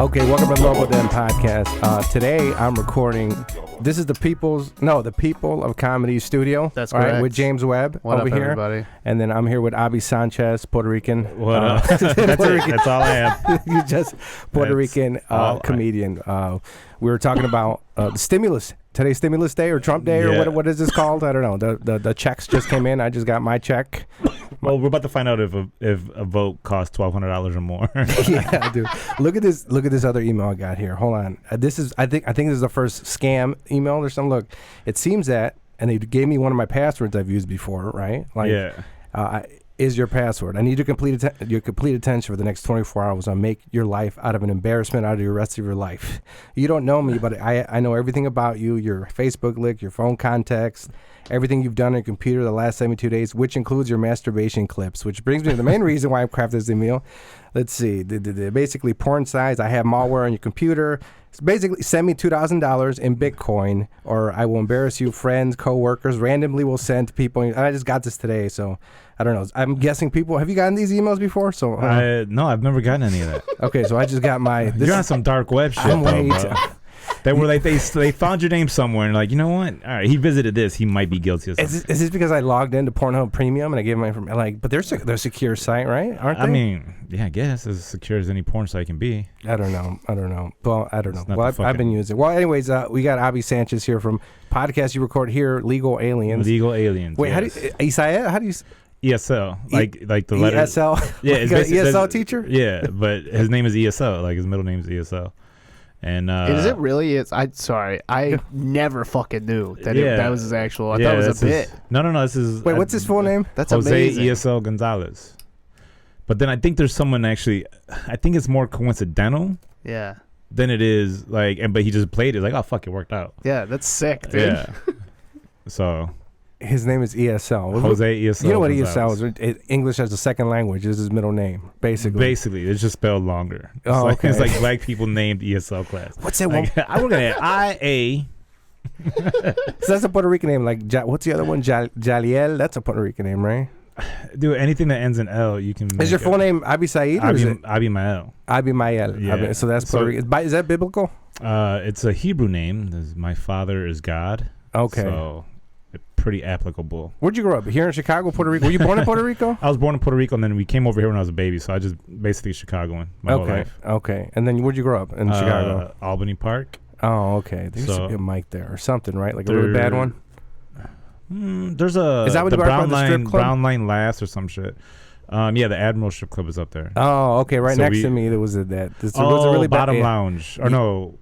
Okay, welcome to Lobo podcast. Today I'm recording. This is the People of Comedy studio. That's correct. Right, with James Webb what over up, here. Everybody? And then I'm here with Opie Sanchez, Puerto Rican. What up? That's all I am. You're just Puerto Rican comedian. We were talking about the stimulus. Today's stimulus day or Trump day or what is this called? I don't know. The checks just came in. I just got my check. Well, we're about to find out if a vote costs $1,200 or more. Yeah, dude. Look at this other email I got here. Hold on. I think this is the first scam email or something. Look, it seems that, and they gave me one of my passwords I've used before, right? Is your password. I need your complete attention for the next 24 hours. I'll make your life out of an embarrassment out of your rest of your life. You don't know me, but I know everything about you, your Facebook link, your phone contacts, everything you've done on your computer the last 72 days, which includes your masturbation clips, which brings me to the main reason why I've crafted this email. Let's see. Basically, porn sites. I have malware on your computer. Basically, send me $2,000 in Bitcoin, or I will embarrass you. Friends, coworkers, randomly will send people. And I just got this today, so I don't know. I'm guessing people. Have you gotten these emails before? So no, I've never gotten any of that. Okay, so I just got my. You're on some dark web shit, bro. They were like they found your name somewhere and like, you know what? All right, he visited this. He might be guilty of something. Is this because I logged into Pornhub Premium and I gave my information? But they're a secure site, right? Aren't they? I mean, yeah, I guess as secure as any porn site can be. I don't know. Well, I don't know. Well, I've been using. Well, anyways, we got Opie Sanchez here from podcast you record here, Legal Aliens. Legal Aliens. Wait, yes. How do you? ESL, like the letter. ESL. Yeah, it's ESL teacher. Yeah, but his name is ESL. Like his middle name is ESL. And is it really? I never fucking knew that that was his actual. I thought it was a bit. No. This is. Wait, what's his full name? That's Jose amazing. ESL Gonzalez. But then I think there's someone actually. I think it's more coincidental. Yeah. Than it is like, but he just played it like, oh fuck, it worked out. Yeah, that's sick, dude. Yeah. So. His name is ESL. Jose ESL. You know what Gonzalez. ESL is? English as a second language is his middle name, basically. Basically, it's just spelled longer. Okay. It's like black people named ESL class. What's that one? I'm looking at IA. So that's a Puerto Rican name. Like, what's the other one? JayAllDay? That's a Puerto Rican name, right? Dude, anything that ends in L, you can. Is your full name Abi Said? Abi Mael. Abi Mael. Yeah. So that's Puerto Rican. Is that biblical? It's a Hebrew name. My father is God. Okay. So pretty applicable. Where'd you grow up? Here in Chicago, Puerto Rico? Were you born in Puerto Rico? I was born in Puerto Rico, and then we came over here when I was a baby. So I just basically Chicagoan my whole life. Okay. And then where'd you grow up in Chicago? Albany Park. Oh, okay. There used to be a mic there or something, right? Like a really bad one? There's a is that what the you Brown the Line, strip club? Brown Line Last or some shit. Yeah, the Admiral Strip Club is up there. Oh, okay. Right next to me, there was that. There was a really Bottom bad, Lounge. Or no,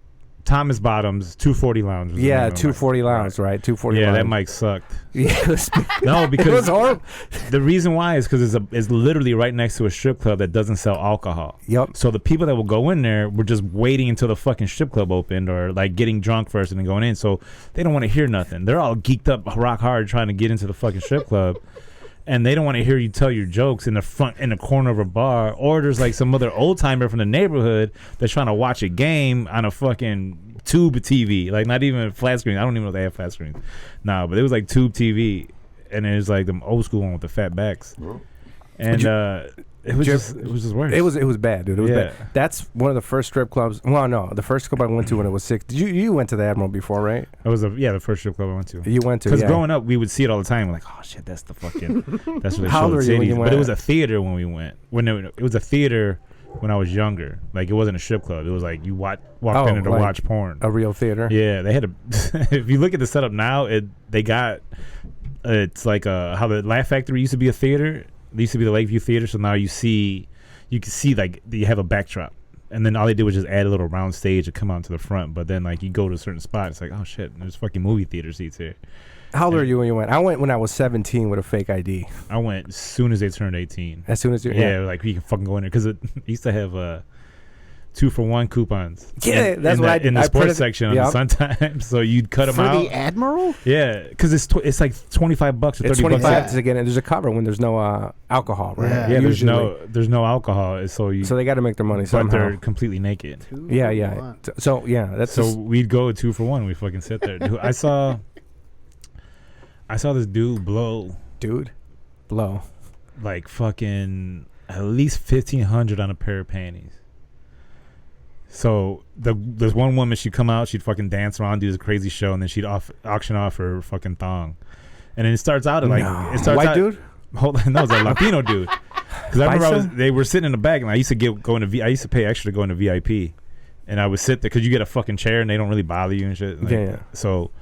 Thomas Bottoms, 240 Lounge. Yeah, 240 Lounge, right? 240 Yeah, Lounge. that mic sucked. Yeah, no, because it was horrible. The reason why is because it's literally right next to a strip club that doesn't sell alcohol. Yep. So the people that will go in there were just waiting until the fucking strip club opened or like getting drunk first and then going in. So they don't want to hear nothing. They're all geeked up rock hard trying to get into the fucking strip club. And they don't want to hear you tell your jokes in the corner of a bar, or there's like some other old timer from the neighborhood that's trying to watch a game on a fucking tube TV, like not even a flat screen. I don't even know if they have flat screens. Nah, but it was like tube TV, and it was like the old school one with the fat backs, and it was just worse. It was bad, dude. It was bad. That's one of the first strip clubs. Well, no, the first club I went to when it was 6. You went to the Admiral before, right? It was the first strip club I went to. You went to because growing up we would see it all the time. We're like, oh shit, that's the fucking that's what they How old were you when you went? But it was a theater when we went. It was a theater when I was younger. Like it wasn't a strip club. It was like you walked in and to watch porn. A real theater. Yeah, they had a. If you look at the setup now, they got it's like how the Laugh Factory used to be a theater. It used to be the Lakeview Theater. So now you can see like you have a backdrop, and then all they did was just add a little round stage to come out to the front. But then like you go to a certain spot, it's like, oh shit, there's fucking movie theater seats here. How old were you when you went? I went when I was 17 with a fake ID. I went as soon as they turned 18. As soon as you like you can fucking go in there because it used to have 2-for-1 coupons. Yeah, that's what I did. In the sports section on the Sun Times. So you'd cut them out. For the Admiral? Yeah, because it's like $25 or $30. It's $25 to get in. There's a cover when there's no alcohol, right? Yeah, there's no alcohol. So they got to make their money somehow. But they're completely naked. Yeah. So we'd go 2-for-1. We fucking sit there. Dude, I saw this dude blow. Like fucking at least $1,500 on a pair of panties. So there's one woman, she'd come out, she'd fucking dance around, do this crazy show, and then she'd auction off her fucking thong. And then it starts out at white dude? Hold on, no, it's a Latino dude. Because I remember they were sitting in the back, and I used to pay extra to go into VIP, and I would sit there because you get a fucking chair and they don't really bother you and shit. Like, so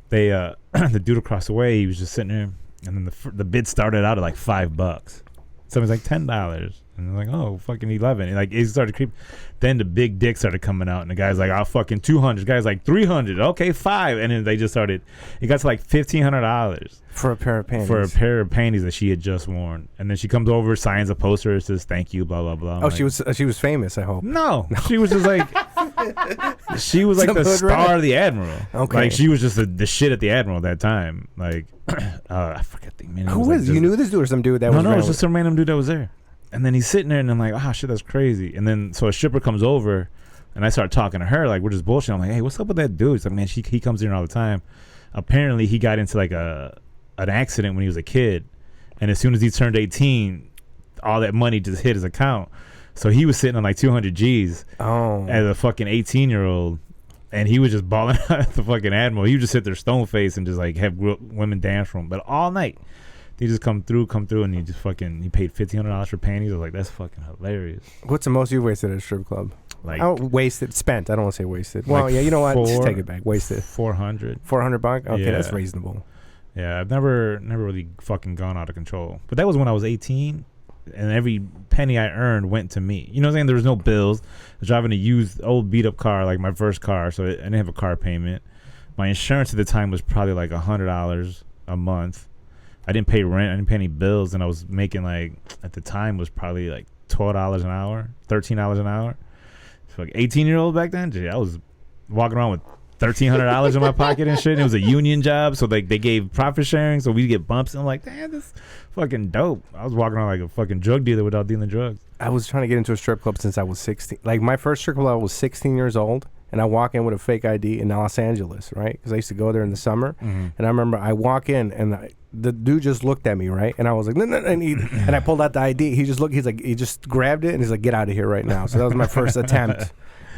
they the dude across the way, he was just sitting there, and then the bid started out at like $5. So it was like $10. And I'm like, oh, fucking 11. And like, it started creeping. Then the big dick started coming out. And the guy's like, oh, fucking 200. The guy's like, 300. Okay, 5. And then they just started. It got to like $1,500. For a pair of panties. For a pair of panties that she had just worn. And then she comes over, signs a poster, says, thank you, blah, blah, blah. She was famous, I hope. No. She was just like, she was like the star of the Admiral. Okay. Like, she was just the shit at the Admiral at that time. Like, I forget the name. Who was you knew this dude or some dude that was No, it was just some random dude that was there. And then he's sitting there, and I'm like, oh, shit, that's crazy. And then, so a stripper comes over, and I start talking to her, like, we're just bullshit. I'm like, hey, what's up with that dude? She's like, man, he comes in all the time. Apparently, he got into, like, an accident when he was a kid. And as soon as he turned 18, all that money just hit his account. So he was sitting on, like, 200 G's as a fucking 18-year-old. And he was just balling out at the fucking Admiral. He would just sit there stone-faced and just, like, have women dance for him. But all night. They just come through, and he just fucking, he paid $1,500 for panties. I was like, that's fucking hilarious. What's the most you wasted at a strip club? Like, spent. I don't want to say wasted. Like well, yeah, you know what? Just take it back. Wasted. $400. $400? Okay, yeah. That's reasonable. Yeah, I've never really fucking gone out of control. But that was when I was 18, and every penny I earned went to me. You know what I'm saying? There was no bills. I was driving a used, old beat-up car, like my first car, so I didn't have a car payment. My insurance at the time was probably like $100 a month. I didn't pay rent. I didn't pay any bills, and I was making like at the time was probably like $12 an hour, $13 an hour. So like 18-year-old back then, I was walking around with $1,300 in my pocket and shit. And it was a union job, so like they gave profit sharing, so we get bumps. And I'm like, damn, this fucking dope. I was walking around like a fucking drug dealer without dealing drugs. I was trying to get into a strip club since I was 16. Like my first strip club, I was 16 years old. And I walk in with a fake ID in Los Angeles, right? Because I used to go there in the summer. Mm-hmm. And I remember I walk in, and the dude just looked at me, right? And I was like, no. And I pulled out the ID. He just grabbed it, and he's like, get out of here right now. So that was my first attempt.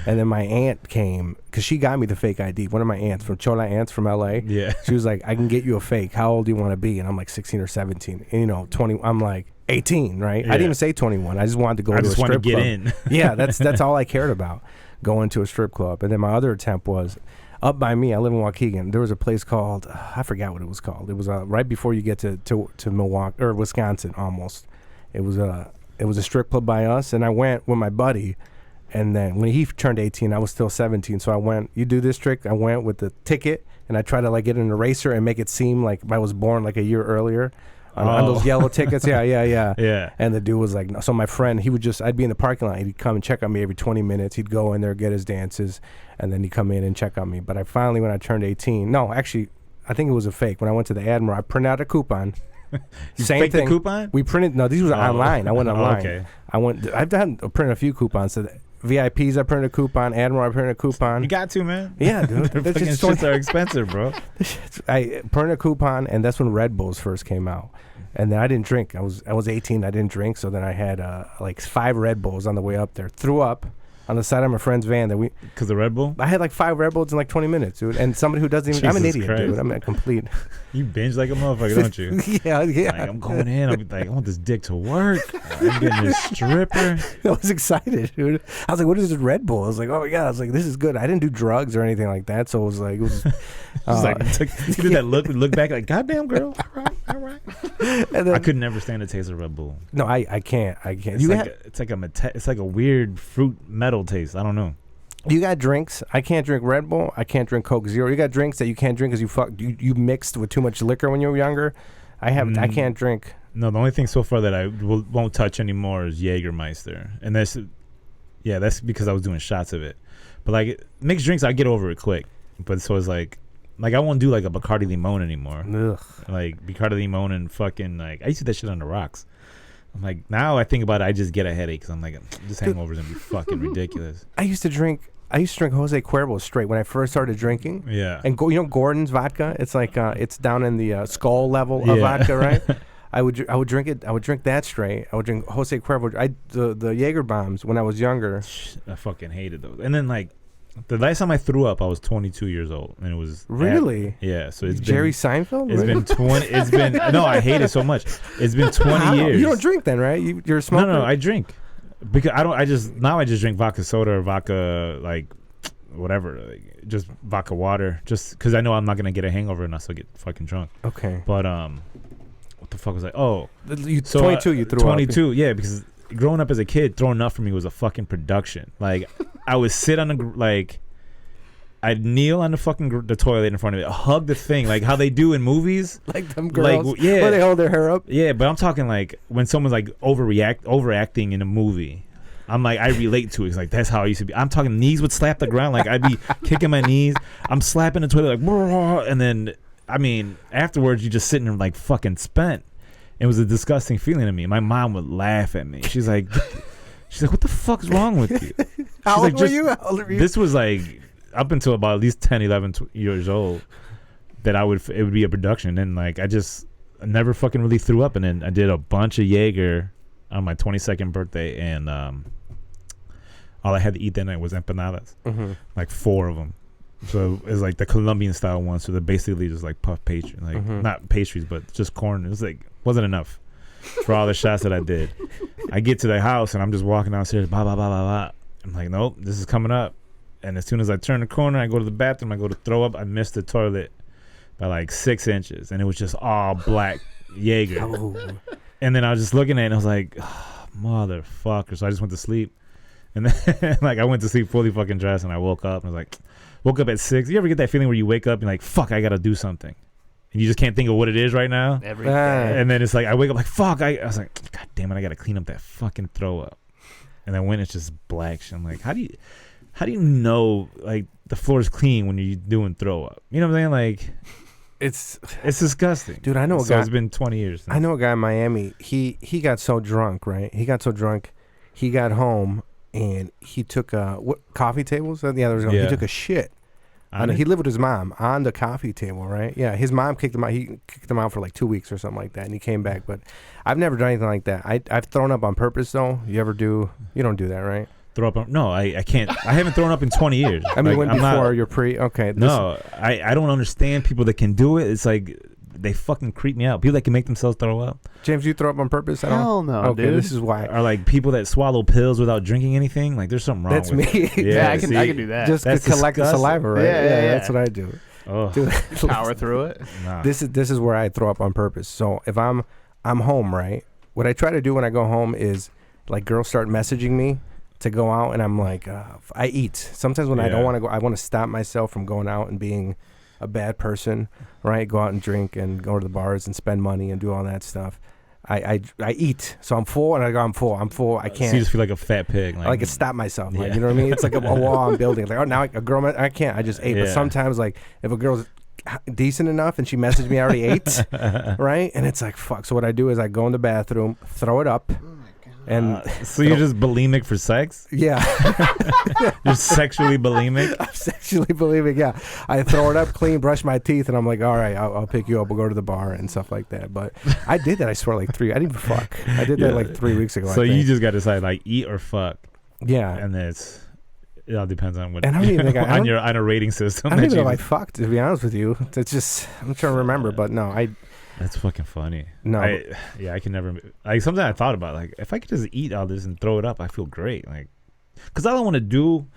And then my aunt came, because she got me the fake ID. One of my aunts, from Chola aunts from LA. Yeah. She was like, I can get you a fake. How old do you want to be? And I'm like 16 or 17. And 20. I'm like 18, right? Yeah. I didn't even say 21. I just wanted to go to a strip club. I just wanted to get in. Yeah, that's all I cared about. Going to a strip club. And then my other attempt was up by me. I live in Waukegan. There was a place called I forgot what it was called. It was right before you get to Milwaukee or Wisconsin almost. It was a strip club by us, and I went with my buddy. And then when he turned 18, I was still 17. So I went. You do this trick. I went with the ticket, and I tried to like get an eraser and make it seem like I was born like a year earlier. On those yellow tickets, yeah. And the dude was like, no. So my friend, I'd be in the parking lot. He'd come and check on me every 20 minutes. He'd go in there, get his dances, and then he'd come in and check on me. But I finally, when I turned 18, no, actually, I think it was a fake. When I went to the Admiral, I printed out a coupon. Same thing. The coupon? We printed. No, these were online. I went online. Okay. I've printed a few coupons. So VIPs, I printed a coupon. Admiral, I printed a coupon. You got to, man. Yeah, dude. Their fucking shits are expensive, bro. I printed a coupon, and that's when Red Bulls first came out. And then I didn't drink. I was 18. I didn't drink. So then I had like 5 Red Bulls on the way up there. Threw up on the side of my friend's van. Because of Red Bull? I had like 5 Red Bulls in like 20 minutes, dude. And somebody who doesn't even... I'm an idiot, Christ. Dude. I'm a complete... You binge like a motherfucker, don't you? Yeah. Like, I'm going in. I'm like, I want this dick to work. I'm getting this stripper. I was excited, dude. I was like, what is this Red Bull? I was like, oh my God. I was like, this is good. I didn't do drugs or anything like that. So it was like... you did that look back like, goddamn girl. All right. And then, I could never stand the taste of Red Bull. No, I can't. It's like a weird fruit metal taste. I don't know. You got drinks. I can't drink Red Bull. I can't drink Coke Zero. You got drinks that you can't drink because you mixed with too much liquor when you were younger. I can't drink. No, the only thing so far that I won't touch anymore is Jägermeister, and that's Yeah, that's because I was doing shots of it. But like mixed drinks, I get over it quick. But so it's like I won't do like a Bacardi Limon anymore. Ugh. Like Bacardi Limon and fucking like I used to do that shit on the rocks. I'm like, now I think about it, I just get a headache because I'm like, this hangover's gonna be fucking ridiculous. I used to drink Jose Cuervo straight when I first started drinking. Yeah. And Gordon's vodka. It's like it's down in the skull level of vodka, right? I would drink it. I would drink that straight. I would drink Jose Cuervo. The Jaeger bombs when I was younger. I fucking hated those. And then like the last time I threw up, I was 22 years old, and it was really So it's Jerry been, Seinfeld. It's been 20. It's been no, I hate it so much. It's been 20 years. You don't drink then, right? You're a smoker. No, I drink because I don't. I just drink vodka soda or vodka like whatever, like, just vodka water, just because I know I'm not gonna get a hangover and I still get fucking drunk. Okay. But what the fuck was I? Oh, 22. You threw 22. Yeah, because growing up as a kid, throwing up for me was a fucking production. Like I would sit on I'd kneel on the fucking the toilet in front of it, hug the thing like how they do in movies, like them girls, like, yeah, where they hold their hair up. Yeah, but I'm talking like when someone's like overacting in a movie. I'm like, I relate to it. It's like, that's how I used to be. I'm talking knees would slap the ground. Like, I'd be kicking my knees. I'm slapping the toilet like, and then, I mean, afterwards, you're just sitting there like fucking spent. It was a disgusting feeling to me. My mom would laugh at me. She's like, what the fuck's wrong with you? How old were you? This was like up until about at least 10, 11 years old that it would be a production. And like, I never fucking really threw up. And then I did a bunch of Jaeger on my 22nd birthday. And, all I had to eat that night was empanadas, like 4 of them. So it's like the Colombian style ones. So they're basically just like puff pastry, like not pastries, but just corn. It was like wasn't enough for all the shots that I did. I get to the house and I'm just walking downstairs, blah blah blah blah blah. I'm like, nope, this is coming up. And as soon as I turn the corner, I go to the bathroom, I go to throw up. I missed the toilet by like 6 inches, and it was just all black Jaeger. And then I was just looking at it, and I was like, oh, motherfucker. So I just went to sleep. And then like I went to sleep fully fucking dressed, and I woke up and I was like, woke up at 6. You ever get that feeling where you wake up and like, fuck, I gotta do something, and you just can't think of what it is right now? Every day. And then it's like I wake up like, fuck, I was like, god damn it, I gotta clean up that fucking throw up. And then when it's just black shit, I'm like, how do you know like the floor is clean when you're doing throw up? You know what I'm saying? Like it's disgusting, dude. I know a guy. It's been 20 years since. I know a guy in Miami. He got so drunk, right? He got home. And he took coffee tables. He took a shit. He lived with his mom on the coffee table, right? Yeah, his mom kicked him out. He kicked him out for like 2 weeks or something like that, and he came back. But I've never done anything like that. I've thrown up on purpose though. You ever do? You don't do that, right? Throw up? No, I can't. I haven't thrown up in 20 years. I mean, like, before you're pre. Okay. No, I don't understand people that can do it. It's like they fucking creep me out. People that can make themselves throw up. James, you throw up on purpose? Hell no, okay, dude. This is why. Or like people that swallow pills without drinking anything. Like there's something wrong with me. Yeah, I can do that. Just to collect the saliva, right? Yeah, that's what I do. Oh. Power through it. Nah. This is where I throw up on purpose. So if I'm home, right? What I try to do when I go home is like girls start messaging me to go out, and I'm like, I eat. Sometimes when I don't want to go, I want to stop myself from going out and being a bad person, right? Go out and drink and go to the bars and spend money and do all that stuff. I eat, so I'm full, and I go, I'm full. I can't. So you just feel like a fat pig. Like, I can stop myself. Like, you know what I mean? It's like a wall I'm building. Like, oh, now a girl, I can't. I just ate. But sometimes, like, if a girl's decent enough and she messaged me, I already ate, right? And it's like, fuck. So what I do is I go in the bathroom, throw it up. And so you're just bulimic for sex? Yeah. You're sexually bulimic? I'm sexually bulimic, yeah. I throw it up, clean, brush my teeth, and I'm like, all right, I'll pick you up. We'll go to the bar and stuff like that. But I did that, I swear, like 3. I didn't even fuck. I did that like 3 weeks ago. So you just got to decide, like, eat or fuck. Yeah. And it all depends on what. And I don't even think on a rating system. I don't even know if I fucked, to be honest with you. It's just, I'm trying to remember, but no, That's fucking funny. No, I can never. Like something I thought about. Like if I could just eat all this and throw it up, I feel great. Like, cause all I want to do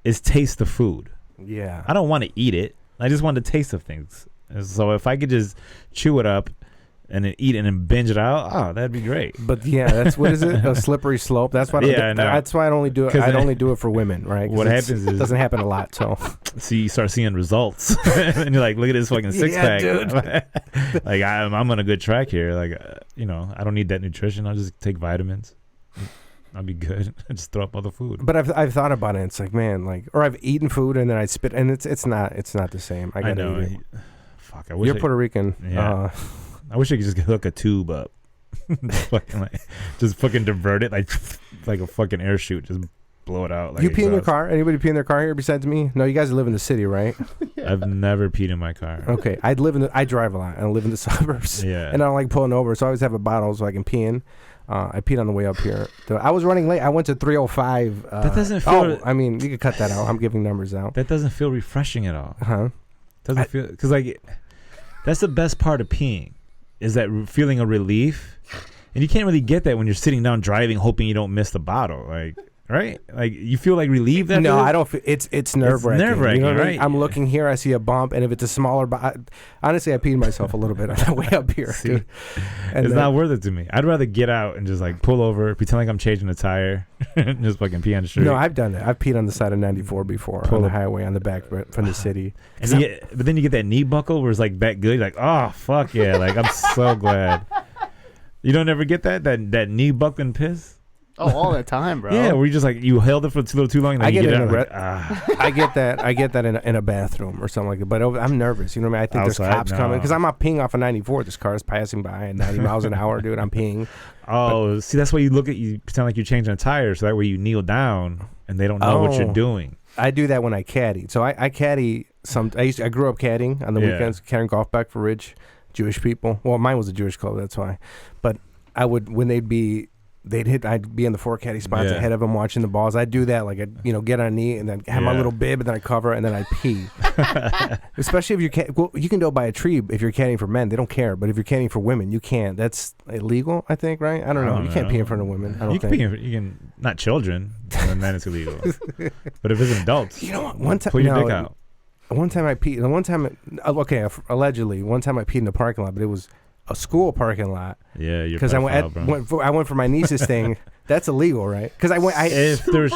is taste the food. Yeah. I don't want to eat it. I just want the taste of things. And so if I could just chew it up and then eat it and then binge it out, oh, that'd be great. But yeah, that's what is it? A slippery slope. That's why. That's why I only do it. I only do it for women, right? What happens is it doesn't happen a lot. So you start seeing results, and you're like, look at this fucking six pack, dude. Like I'm on a good track here. Like I don't need that nutrition. I'll just take vitamins. I'll be good. I just throw up all the food. But I've thought about it. It's like, man, like, or I've eaten food and then I spit, and it's not the same. I know. Fuck. I wish You're Puerto Rican. Yeah. I wish I could just hook a tube up, just fucking divert it like a fucking air chute. Just blow it out. Like you pee in your car? Anybody pee in their car here besides me? No, you guys live in the city, right? Yeah. I've never peed in my car. Okay, I drive a lot and I live in the suburbs. Yeah, and I don't like pulling over, so I always have a bottle so I can pee in. I peed on the way up here. I was running late. I went to 305. That doesn't feel. I mean, you could cut that out. I'm giving numbers out. That doesn't feel refreshing at all. Huh? Doesn't feel because like that's the best part of peeing, is that feeling of relief, and you can't really get that when you're sitting down driving, hoping you don't miss the bottle. Like. Right? Like, you feel like relieved after No, this? I don't feel... It's nerve-wracking. Nerve-wracking, you know right? I'm looking here, I see a bump, and if it's a smaller... honestly, I peed myself a little bit on the way up here, dude. And it's not worth it to me. I'd rather get out and just, like, pull over, pretend like I'm changing a tire, and just fucking pee on the street. No, I've done that. I've peed on the side of 94 before, on the highway, on the back from the city. But then you get that knee buckle where it's, like, that good. You're like, oh, fuck yeah. Like, I'm so glad. You don't ever get that knee buckling piss? Oh, all the time, bro. Yeah, where you just like you held it for a little too long. And then you get it. I get that in a bathroom or something like that. But I'm nervous. You know what I mean? I think Outside, there's cops coming because I'm not peeing off of 94. This car is passing by at 90 miles an hour, dude. I'm peeing. Oh, see, that's why you pretend like you're changing a tire, so that way you kneel down and they don't know what you're doing. I do that when I caddy. So I caddy some. I grew up caddying on the weekends, carrying golf bag for rich Jewish people. Well, mine was a Jewish club, that's why. But I would when they'd hit. I'd be in the 4 caddy spots ahead of them watching the balls. I'd do that, like I'd get on a knee and then have my little bib and then I cover and then I pee. Especially if you can do it by a tree if you're caddying for men. They don't care, but if you're caddying for women, you can't. That's illegal, I think, right? I don't know. You can't pee in front of women. I don't think. You can not children, and then it's illegal. But if it's adults, you know what? One time, pull your dick out. One time I peed. Allegedly, one time I peed in the parking lot, but it was a school parking lot. Yeah, you're because I went for my niece's thing. That's illegal, right? Because if there's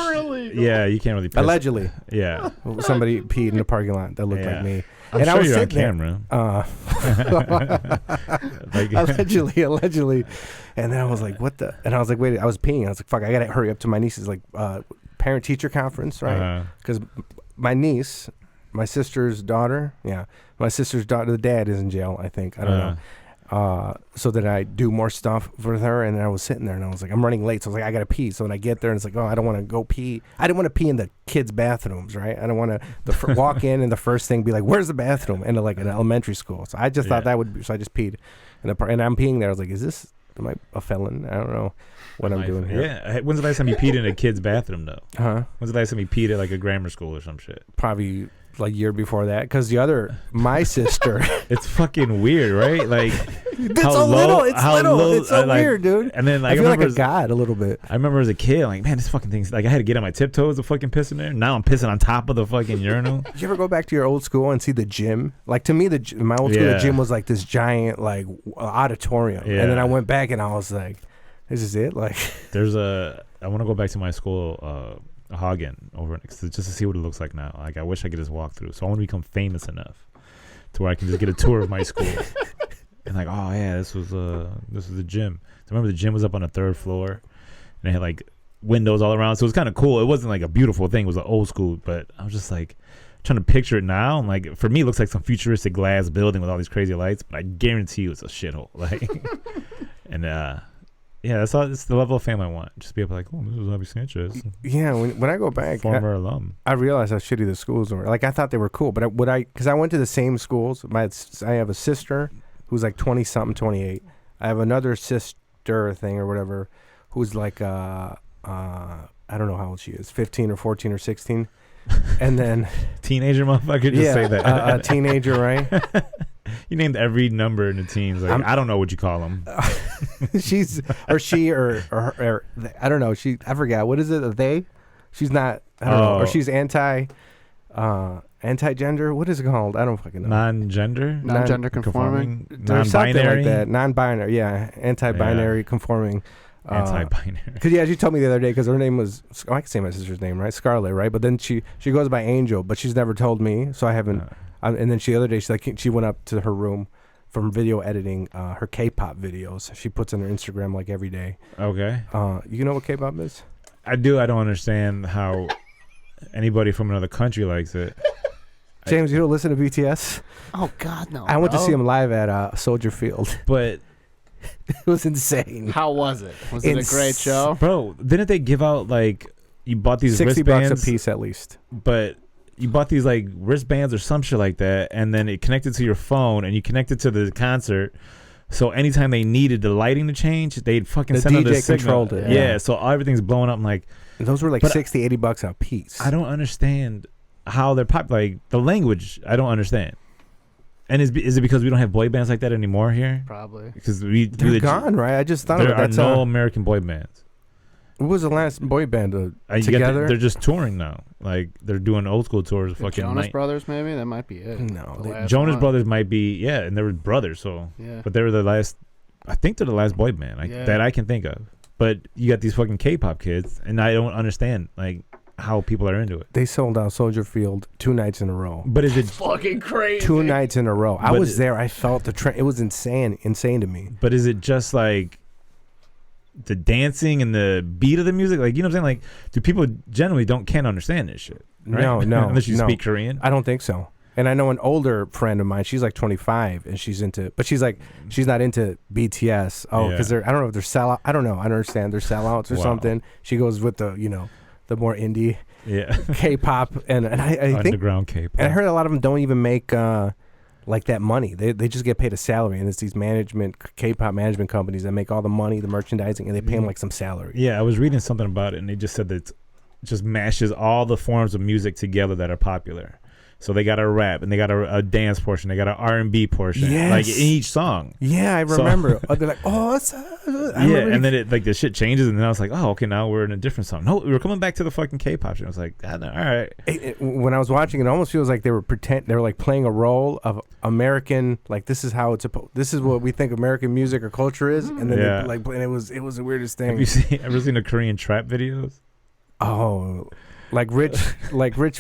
yeah, you can't really piss. Allegedly, yeah, somebody peed in the parking lot that looked like me. I'm sure I was you're on camera. Allegedly, and then I was like, "What the?" And I was like, "Wait!" I was peeing. I was like, "Fuck! I gotta hurry up to my niece's parent teacher conference, right?" Because my niece, my sister's daughter, the dad is in jail. I think I don't know. So that I do more stuff for her, and then I was sitting there and I was like, I'm running late, so I was like, I gotta pee. So when I get there and it's like, oh, I don't want to go pee. I didn't want to pee in the kids' bathrooms, right? I don't want to walk in and the first thing be like, where's the bathroom? And like an elementary school. So I just thought that would be, so I just peed and I'm peeing there. I was like, am I a felon? I don't know what I'm doing here. Yeah. When's the last time you peed in a kid's bathroom though? When's the last time you peed at like a grammar school or some shit? Probably like year before that, because my sister, it's fucking weird, right? Like it's so weird, dude. And then like, I feel like a god a little bit. I remember as a kid, like, man, this fucking thing's like I had to get on my tiptoes to fucking piss in there. Now I'm pissing on top of the fucking urinal. Did you ever go back to your old school and see the gym? Like to me, my old school, the gym was like this giant like auditorium, and then I went back and I was like, this is it. Like I want to go back to my school. Hagen over just to see what it looks like now. Like I wish I could just walk through. So I want to become famous enough to where I can just get a tour of my school and like, oh yeah, this was the gym. So I remember the gym was up on the 3rd floor and it had like windows all around. So it was kind of cool. It wasn't like a beautiful thing. It was an old school, but I was just like trying to picture it now. And like for me, it looks like some futuristic glass building with all these crazy lights, but I guarantee you it's a shithole. Like, and yeah, that's the level of fame I want. Just be able to like, oh, this is Opie Sanchez. Yeah, when I go back, former alum, I realized how shitty the schools were. Like I thought they were cool, but because I went to the same schools. I have a sister who's like 20-something, 28. I have another sister thing or whatever who's like I don't know how old she is, 15 or 14 or 16. And then teenager motherfucker, just say that. A teenager, right? You named every number in the teens. Like, I don't know what you call them. She's or I don't know. I forgot. What is it? They? She's not. I don't know. Or she's anti-gender. What is it called? I don't fucking know. Non-gender conforming. There's something like that. Non-binary. Yeah, anti-binary conforming. Anti-binary. Because she told me the other day because her name was I can say my sister's name, right? Scarlett, right? But then she goes by Angel, but she's never told me, so I haven't. And then the other day she went up to her room from video editing her K-pop videos. She puts on her Instagram like every day. Okay. You know what K-pop is? I do. I don't understand how anybody from another country likes it. James, you don't listen to BTS? Oh God, no. I went to see him live at Soldier Field. But it was insane. How was it? Was it a great show? Bro, didn't they give out like you bought these $60 wristbands a piece at least? But you bought these like wristbands or some shit like that, and then it connected to your phone, and you connected to the concert. So anytime they needed the lighting to change, they'd fucking the send out DJ the signal. controlled it. Yeah, so everything's blowing up. I'm like, and those were like $60-$80 a piece. I don't understand how they're like the language. I don't understand. And is it because we don't have boy bands like that anymore here? Probably Because they're gone, right? I just thought there about are that. no American boy bands. What was the last boy band together? They're just touring now. Like they're doing old school tours. The Jonas Brothers, maybe that might be it. No, Jonas Brothers might be, and they were brothers. So, but they were the last. I think they're the last boy band that I can think of. But you got these fucking K-pop kids, and I don't understand like how people are into it. They sold out Soldier Field 2 nights in a row. But is it fucking crazy? 2 nights in a row. I was there. I felt the trend. It was insane to me. But is it just like the dancing and the beat of the music? Like, you know what I'm saying? Like, do people generally can't understand this shit? Right? No, unless you speak Korean. I don't think so. And I know an older friend of mine. She's like 25, and she's not into BTS. Oh, because I don't know if they're sellout. I don't know. I don't understand. They're sellouts or something. She goes with the the more indie K-pop, and I think underground K-pop. And I heard a lot of them don't even make like that money. They just get paid a salary, and it's these K-pop management companies that make all the money, the merchandising, and they pay them like some salary. Yeah, I was reading something about it, and they just said that it just mashes all the forms of music together that are popular. So they got a rap, and they got a dance portion, they got an R&B portion, like in each song. Yeah, I remember. They're like, and then it like the shit changes, and then I was like, oh, okay, now we're in a different song. No, we're coming back to the fucking K-pop shit. I was like, all right. When I was watching, it almost feels like they were like playing a role of American. Like this is how this is what we think American music or culture is, and then and it was the weirdest thing. Have you ever seen the Korean trap videos? Oh. Like Rich,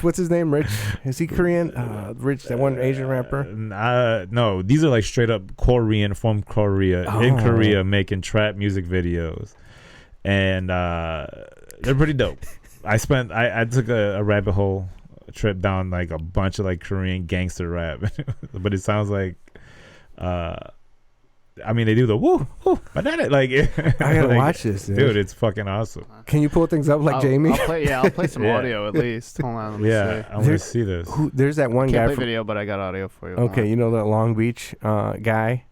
what's his name? Rich, is he Korean? Rich, that one Asian rapper? No, these are like straight up Korean from Korea, in Korea, making trap music videos. And they're pretty dope. I took a rabbit hole trip down like a bunch of like Korean gangster rap. But it sounds like they do the woo, but that like I gotta watch this, dude. It's fucking awesome. Can you pull things up like Jamie? I'll play some audio at least. Hold on, let me see. I want to see this. There's that one guy Can't play video, but I got audio for you. Okay, you know that Long Beach guy?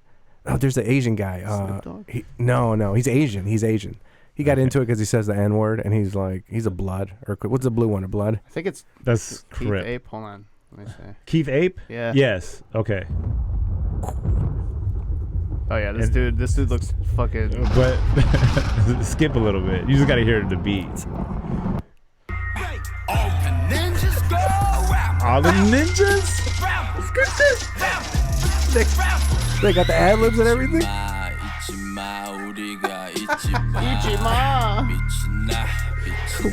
Oh, there's the Asian guy. No, he's Asian. He got into it because he says the N-word, and he's like, he's a blood. Or what's the blue one, a blood? I think that's Keith Ape. Hold on, let me see. Keith Ape? Yeah. Yes. Okay. Oh yeah, this dude looks fucking. But skip a little bit. You just gotta hear the beat. All the ninjas. They got the ad libs and everything.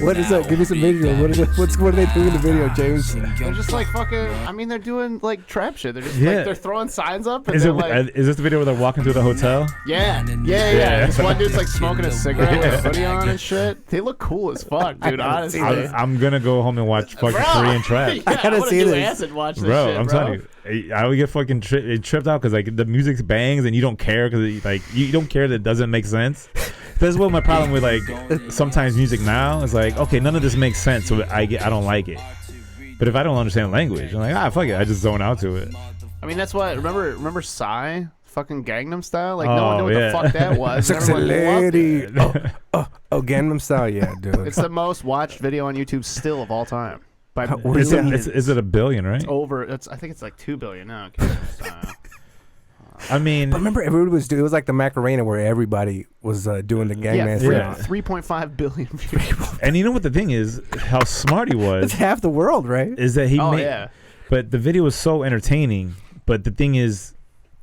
What is that? Give me some visuals. What are they doing in the video, James? They're just like fucking. They're doing like trap shit. They're just like they're throwing signs up. And is this the video where they're walking through the hotel? Yeah. This one dude's like smoking a cigarette with a hoodie on and shit. They look cool as fuck, dude. Honestly, I'm gonna go home and watch fucking Korean trap. I gotta see this. Watch this bro, shit, I'm telling you, I would get fucking tripped out because like the music bangs and you don't care because like you don't care that it doesn't make sense. That's what my problem with like sometimes music now is like, okay, none of this makes sense, so I don't like it. But if I don't understand language, I'm like, fuck it, I just zone out to it. That's what. Remember Psy, fucking Gangnam Style. Like no one knew what the fuck that was. Sexy lady. Gangnam Style, yeah, dude. It's the most watched video on YouTube still of all time. Is it 1 billion? Right? It's over. I think it's like 2 billion now. Gangnam Style. But remember everybody was doing it was like the Macarena where everybody was doing the Gangnam Style. 3.5 billion views. And you know what the thing is, how smart he was. It's half the world, right? Is that he made? But the video was so entertaining. But the thing is,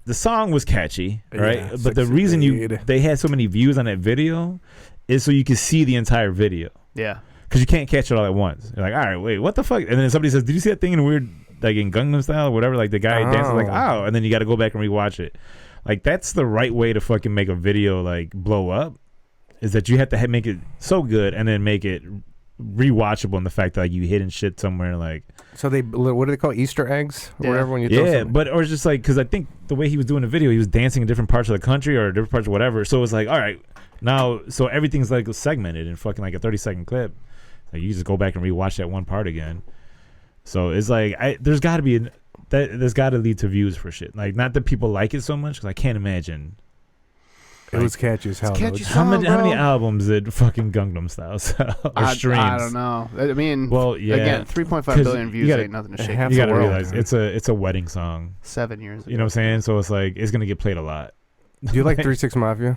the song was catchy, right? Yeah, but the reason they had so many views on that video is so you could see the entire video. Yeah. Because you can't catch it all at once. You're like, all right, wait, what the fuck? And then somebody says, did you see that thing in weird like in Gangnam Style or whatever. Like the guy dances like oh, and then you got to go back and rewatch it. Like that's the right way to fucking make a video like blow up. Is that you have to make it so good and then make it rewatchable in the fact that like you hidden shit somewhere like. So what do they call Easter eggs or whatever when you throw something? But or just like because I think the way he was doing the video, he was dancing in different parts of the country or different parts of whatever. So it was like all right now, so everything's like segmented in fucking like a 30-second clip. Like you just go back and rewatch that one part again. So it's like there's got to be there's got to lead to views for shit. Like not that people like it so much because I can't imagine. It was catchy as hell. How many albums did fucking Gangnam Style sell or streams? I don't know. I mean, well, yeah. Again, 3.5 billion views ain't nothing to shake. You got to realize it's a wedding song. 7 years ago. You know what I'm saying? So it's like it's gonna get played a lot. Do you like 3 6 Mafia?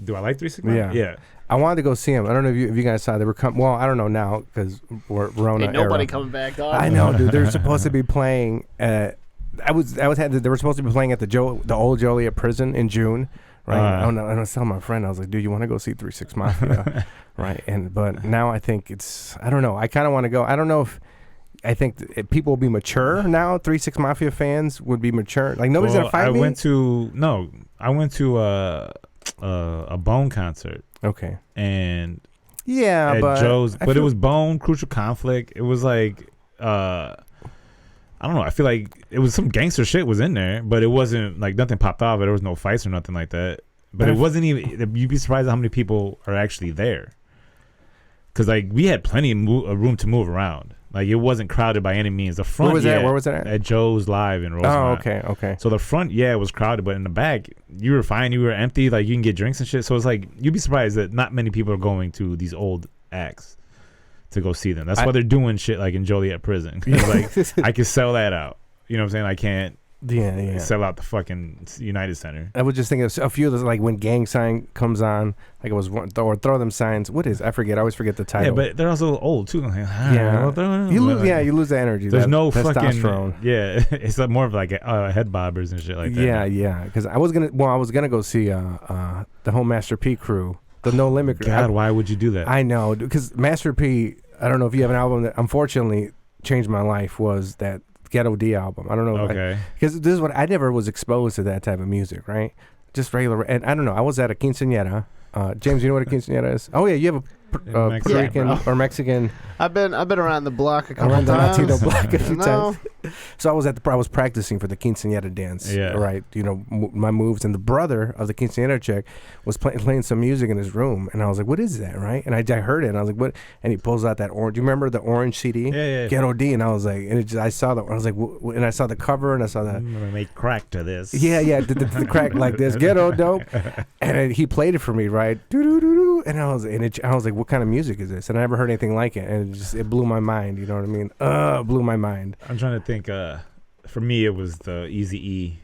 Do I like 3 6 Mafia? Yeah. I wanted to go see them. I don't know if you guys saw they were well, I don't know now because we're Rona. Ain't nobody era. coming back, dog. I know, dude. They're supposed to be playing. They were supposed to be playing at the old Joliet prison in June. Right, I was telling my friend, I was like, "Dude, you want to go see 3 6 Mafia?" Right, but now I think I don't know. I kind of want to go. I don't know if I think if people will be mature now. 3 6 Mafia fans would be mature. Like nobody's gonna fight me. I went to a Bone concert. Okay, and yeah, but Joe's, but it was Bone, Crucial Conflict. It was like I don't know. I feel like it was some gangster shit was in there, but it wasn't like nothing popped off. There was no fights or nothing like that. But it wasn't even. You'd be surprised at how many people are actually there. Because like we had plenty of room to move around. Like it wasn't crowded by any means. The front, Where was that? At Joe's Live in Rosemont. Oh, okay. So the front, it was crowded, but in the back, you were fine. You were empty. Like you can get drinks and shit. So it's like you'd be surprised that not many people are going to these old acts to go see them. That's why they're doing shit like in Joliet prison. Like I could sell that out. You know what I'm saying? I can't sell out the fucking United Center. I was just thinking of a few of those, like when Gang Sign comes on, like it was or Throw Them Signs. What is? I forget. I always forget the title. Yeah, but they're also old too. Like, you lose the energy. There's no testosterone. Fucking it's like more of like head bobbers and shit like that. Yeah. Because I was gonna go see the whole Master P crew. The No Limit Crew. God, why would you do that? I know, because Master P, I don't know if you have an album that unfortunately changed my life, was that Ghetto D album. I don't know. Okay. Because this is what I never was exposed to, that type of music, right? Just regular. And I don't know. I was at a quinceañera. James, you know what a quinceañera is? Oh, yeah. You have a Puerto Rican or Mexican. I've been around the block a couple times. Around the Latino block a few times. So I was practicing for the quinceañera dance. Yeah. Right. You know, my moves. And the brother of the quinceañera chick was playing some music in his room. And I was like, what is that? Right. And I heard it. And I was like, what? And he pulls out that orange. Do you remember the orange CD? Yeah. Ghetto D. And I was like, I saw that. I was like, and I saw the cover and I saw that. I'm going to make crack to this. Yeah. The crack like this. Ghetto dope. And he played it for me. Right. Doo-doo-doo-doo. And I was like, what kind of music is this? And I never heard anything like it. And it blew my mind. You know what I mean? It blew my mind. I'm trying to think. For me, it was the Eazy-E,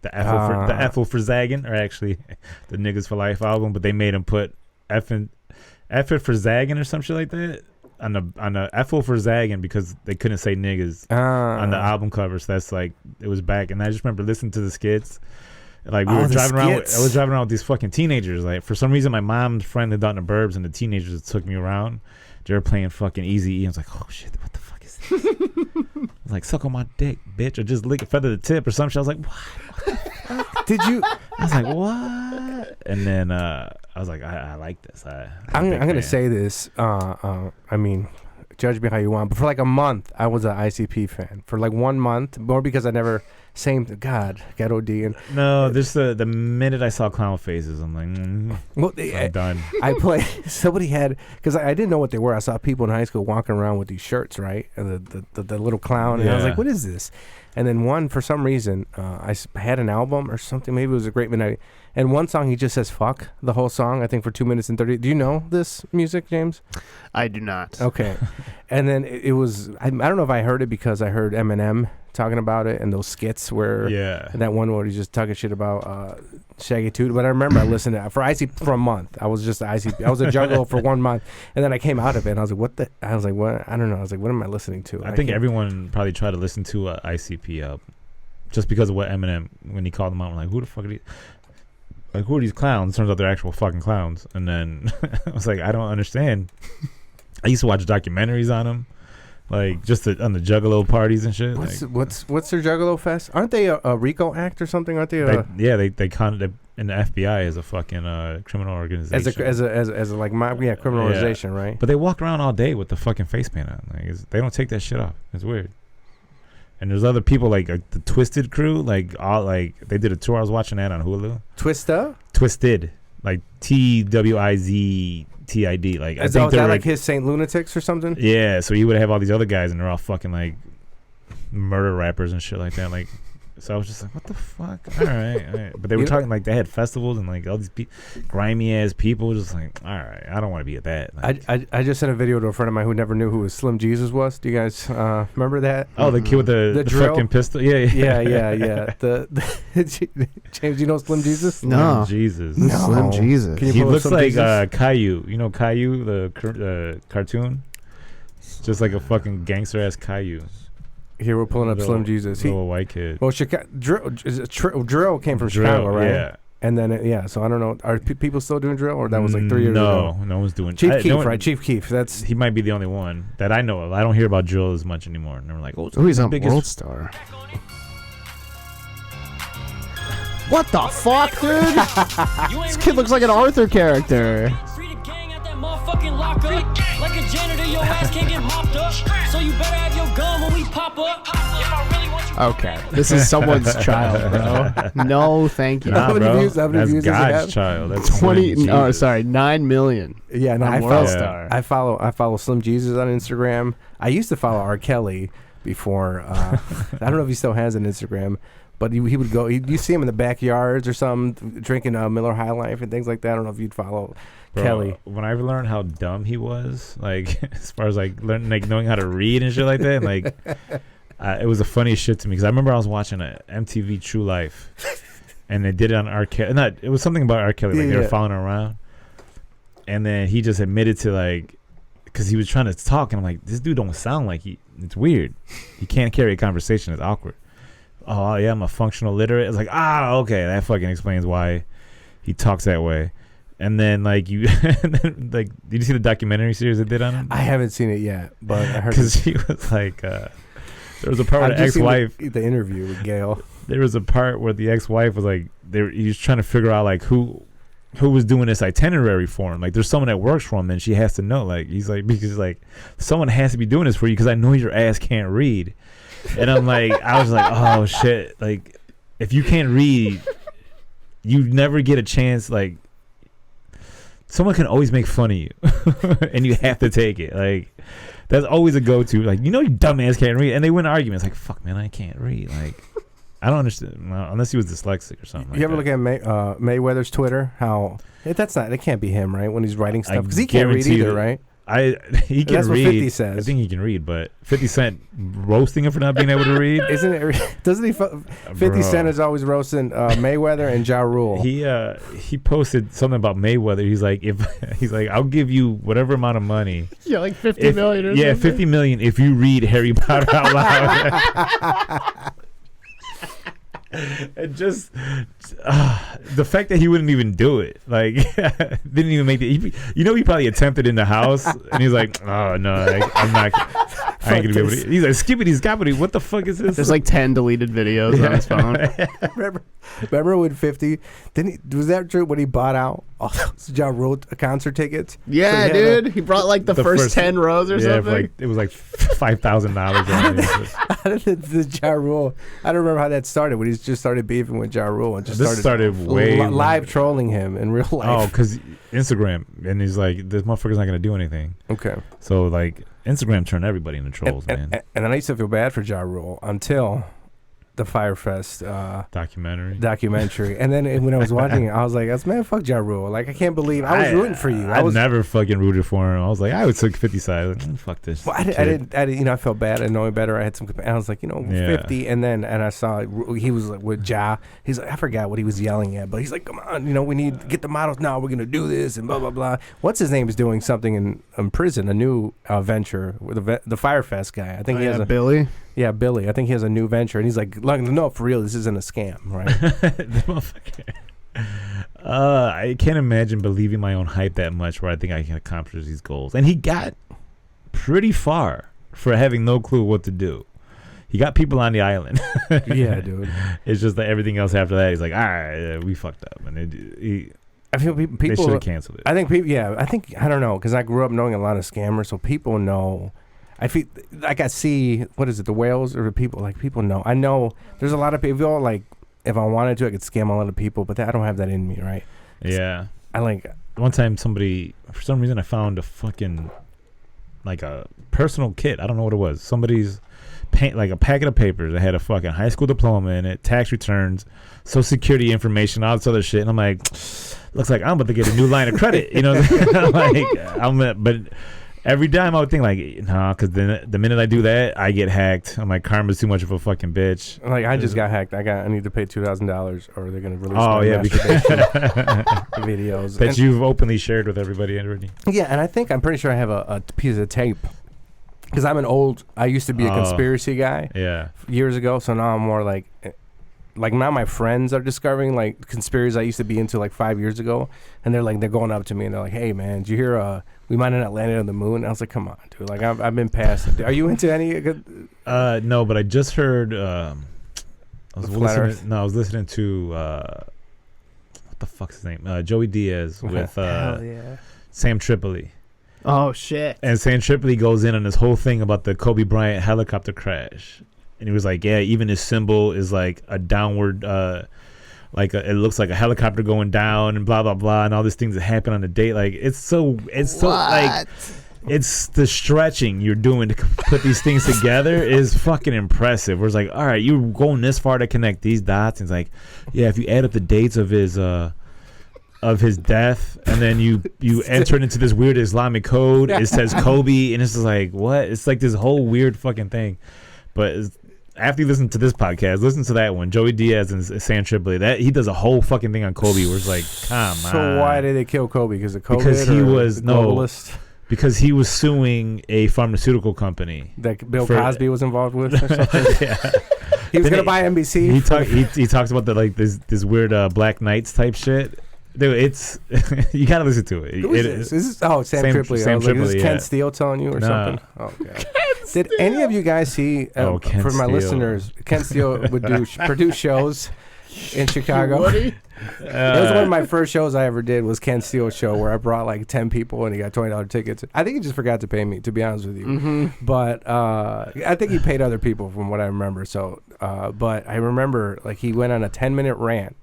the Ethel for Zaggin', or actually the Niggas for Life album, but they made him put F for Zaggin' or some shit like that on the Ethel for Zaggin' because they couldn't say niggas on the album cover. So that's like it was back, and I just remember listening to the skits. Like we were driving around. I was driving around with these fucking teenagers. Like for some reason, my mom's friend lived out in the burbs, and the teenagers took me around. They were playing fucking Eazy-E. I was like, oh shit, what the fuck is this? I was like, suck on my dick, bitch, or just lick a feather the tip or some shit. I was like, what? Did you? I was like, what? And then I was like, I like this. I'm gonna say this. I mean, judge me how you want, but for like a month, I was an ICP fan. For like 1 month, more because I never. Ghetto D. And just the minute I saw clown faces, I'm like, I'm done. Somebody had, because I didn't know what they were. I saw people in high school walking around with these shirts, right? And the little clown. And I was like, what is this? And then for some reason, I had an album or something. Maybe it was A Great Midnight. And one song, he just says fuck the whole song, I think for 2 minutes and 30. Do you know this music, James? I do not. Okay. And then it was, I don't know if I heard it because I heard Eminem talking about it and those skits where that one where he's just talking shit about Shaggy Toot. But I remember I listened to it for ICP for a month. I was just ICP. I was a jungle for 1 month, and then I came out of it and I was like, what? I don't know. I was like, what am I listening to? I think everyone probably tried to listen to a ICP album just because of what Eminem, when he called them out, like, who the fuck are these? Like, who are these clowns? Turns out they're actual fucking clowns. And then I was like, I don't understand. I used to watch documentaries on them. like just on the Juggalo parties and shit. What's their Juggalo Fest? Aren't they a RICO act or something? Aren't they? They kind in the FBI as a fucking criminal organization. As a like criminal organization, right? But they walk around all day with the fucking face paint on. Like they don't take that shit off. It's weird. And there's other people like the Twisted crew, like they did a tour. I was watching that on Hulu. Twisted, like TWIZTID. Like I think they're like his Saint Lunatics or something. Yeah, so he would have all these other guys, and they're all fucking like murder rappers and shit like that. Like, so I was just like, what the fuck? All right. But they were talking like they had festivals and like all these grimy ass people. Just like, all right, I don't want to be at that. Like, I just sent a video to a friend of mine who never knew who Slim Jesus was. Do you guys remember that? Oh, the kid with the fucking pistol. Yeah. James, you know Slim Jesus? No. Slim Jesus. No. Slim Jesus. He looks like Caillou. You know Caillou, the cartoon? Just like a fucking gangster ass Caillou. Here we're pulling up Slim Jesus. Little white kid. Well, drill came from Chicago, right? Yeah. And then so I don't know. Are people still doing drill, or that was like 3 years ago? No one's doing. Chief Keef, right? Chief Keef. He might be the only one that I know of. I don't hear about drill as much anymore. And they're like, he's on World Star. What the fuck, dude? This kid looks like an Arthur character. Like a janitor, your ass can't get mopped up. So you better have your gun when we pop up. Okay, this is someone's child, bro. No, thank you. Nah, bro. That's God's child. That's 9 million. Yeah, no, I follow Slim Jesus on Instagram. I used to follow R. Kelly before. I don't know if he still has an Instagram. But he would go. You see him in the backyards or something, drinking Miller High Life and things like that. I don't know if you'd follow Kelly. When I learned how dumb he was, like as far as like learning, like knowing how to read and shit like that, like it was the funniest shit to me because I remember I was watching a MTV True Life, and they did it on R. Kelly. It was something about R. Kelly. Like they were following him around, and then he just admitted to like, because he was trying to talk, and I'm like, this dude don't sound like it's weird. He can't carry a conversation. It's awkward. Oh yeah, I'm a functional literate. It's like, okay, that fucking explains why he talks that way. And then like did you see the documentary series they did on him? I haven't seen it yet, but I heard because he was like, there was a part where the ex-wife, the interview with Gail. There was a part where the ex-wife was like, he was trying to figure out like who was doing this itinerary for him. Like, there's someone that works for him, and she has to know. Like, he's like, because like someone has to be doing this for you because I know your ass can't read. And I'm like, I was like, oh shit! Like, if you can't read, you never get a chance. Like, someone can always make fun of you, and you have to take it. Like, that's always a go-to. Like, you know, you dumbass can't read, and they win arguments. Like, fuck, man, I can't read. Like, I don't understand unless he was dyslexic or something. You ever look at Mayweather's Twitter? How it can't be him, right? When he's writing stuff because he can't read either, right? He can that's read. What 50 says. I think he can read, but 50 Cent roasting him for not being able to read. Isn't it? Doesn't he? 50 Cent is always roasting Mayweather and Ja Rule. He posted something about Mayweather. He's like, I'll give you whatever amount of money. Yeah, like 50 million or something. Yeah, 50 million if you read Harry Potter out loud. And just the fact that he wouldn't even do it, like, didn't even make it. He probably attempted in the house, and he's like, "Oh no, I'm not. I ain't gonna be able to." He's like, "Skippity, scappity, what the fuck is this?" There's like 10 deleted videos on his phone. Remember when 50? Was that true when he bought out all those Ja Rule concert tickets? Yeah, so dude, he brought like the first 10 rows or something. It was like $5,000. How did the Ja Rule? I don't remember how that started. When he just started beefing with Ja Rule and just started live trolling him in real life. Oh, because Instagram, and he's like, this motherfucker's not gonna do anything. Okay. So like, Instagram turned everybody into trolls, man. And then I used to feel bad for Ja Rule until the Firefest documentary. And then when I was watching it, I was like, man, fuck Ja Rule. Like, I can't believe I was rooting for you. I never fucking rooted for him. I was like, I would took 50 side. Like, fuck this. Well, I didn't. I felt bad. I didn't know better. I had some. I was like, 50. And I saw he was like with Ja. He's like, I forgot what he was yelling at, but he's like, come on, we need to get the models now. We're gonna do this and blah blah blah. What's his name is doing something in prison, a new venture with the Firefest guy. I think he has a Billy. Yeah, Billy. I think he has a new venture, and he's like, no, for real, this isn't a scam, right? I can't imagine believing my own hype that much where I think I can accomplish these goals. And he got pretty far. for having no clue what to do. He got people on the island. Yeah, dude. It's just that everything else after that, he's like, all right, we fucked up. And I feel people they should have canceled it. I think people, I don't know, because I grew up knowing a lot of scammers, so people know. I feel like I see, what is it, the whales or the people? Like, people know. I know there's a lot of people, like, if I wanted to, I could scam a lot of people, but I don't have that in me, right? Yeah. I like. One time somebody, for some reason, I found a fucking, like a personal kit. I don't know what it was. Somebody's. Like a packet of papers that had a fucking high school diploma in it, tax returns, social security information, all this other shit. And I'm like, looks like I'm about to get a new line of credit. You know, but every time I would think like, nah, because the minute I do that, I get hacked. I'm like, karma's too much of a fucking bitch. Like, I just got hacked. I need to pay $2,000 or they're gonna release videos that you've openly shared with everybody already. Yeah, and I'm pretty sure I have a piece of tape. Because I used to be a conspiracy guy years ago, so now I'm more like now my friends are discovering like conspiracies I used to be into like 5 years ago, and they're going up to me and they're like, hey man, did you hear we might have not landed on the moon? And I was like, come on, dude, like I've been past it. Are you into any? No, but I just heard, I was listening to, what the fuck's his name? Joey Diaz with Sam Tripoli. Oh shit! And Sam Tripoli goes in on this whole thing about the Kobe Bryant helicopter crash, and he was like, "Yeah, even his symbol is like a downward, it looks like a helicopter going down, and blah blah blah, and all these things that happen on the date. Like it's so like it's the stretching you're doing to put these things together is fucking impressive. Where it's like, all right, you're going this far to connect these dots, and it's like, yeah, if you add up the dates of his death, and then you enter it into this weird Islamic code. It says Kobe, and it's just like, what? It's like this whole weird fucking thing. But after you listen to this podcast, listen to that one, Joey Diaz and Sam Tripoli. That he does a whole fucking thing on Kobe, where it's like, come on. So why did they kill Kobe? Because of COVID? Because he was globalist? Because he was suing a pharmaceutical company that Bill Cosby was involved with, or something. Yeah. He was gonna buy NBC. He talks about this weird Black Knights type shit. Dude, it's you gotta listen to it. Who is this? Sam Tripoli. Sam Tripoli, is this Ken Steele telling you or something? Oh, okay. Did any of you guys see? For my listeners, Ken Steele would produce shows in Chicago. It was one of my first shows I ever did. Was Ken Steele's show where I brought like 10 people and he got $20 tickets. I think he just forgot to pay me, to be honest with you. Mm-hmm. But I think he paid other people from what I remember. So, but I remember like he went on a 10-minute rant.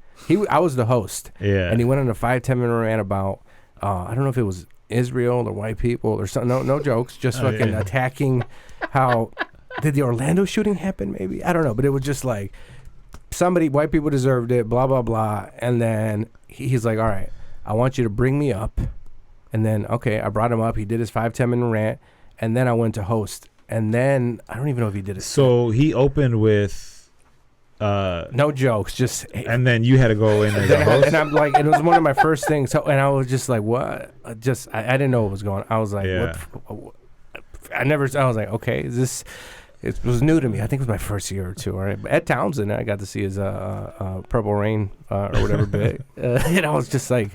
I was the host, and he went on a 5-10 minute rant about I don't know if it was Israel or white people or something. No jokes, just fucking attacking. How did the Orlando shooting happen? Maybe I don't know, but it was just like white people deserved it, blah blah blah. And then he's like, all right, I want you to bring me up, and then I brought him up. He did his 5-10 minute rant, and then I went to host, and then I don't even know if he did it. So he opened with. No jokes, just and then you had to go in as a host. And I'm like, it was one of my first things. So, and I was just like, what? I didn't know what was going on. I was like, what? I was like, okay, is this? It was new to me. I think it was my first year or two. All right, Ed Townsend, I got to see his Purple Rain or whatever bit, and I was just like.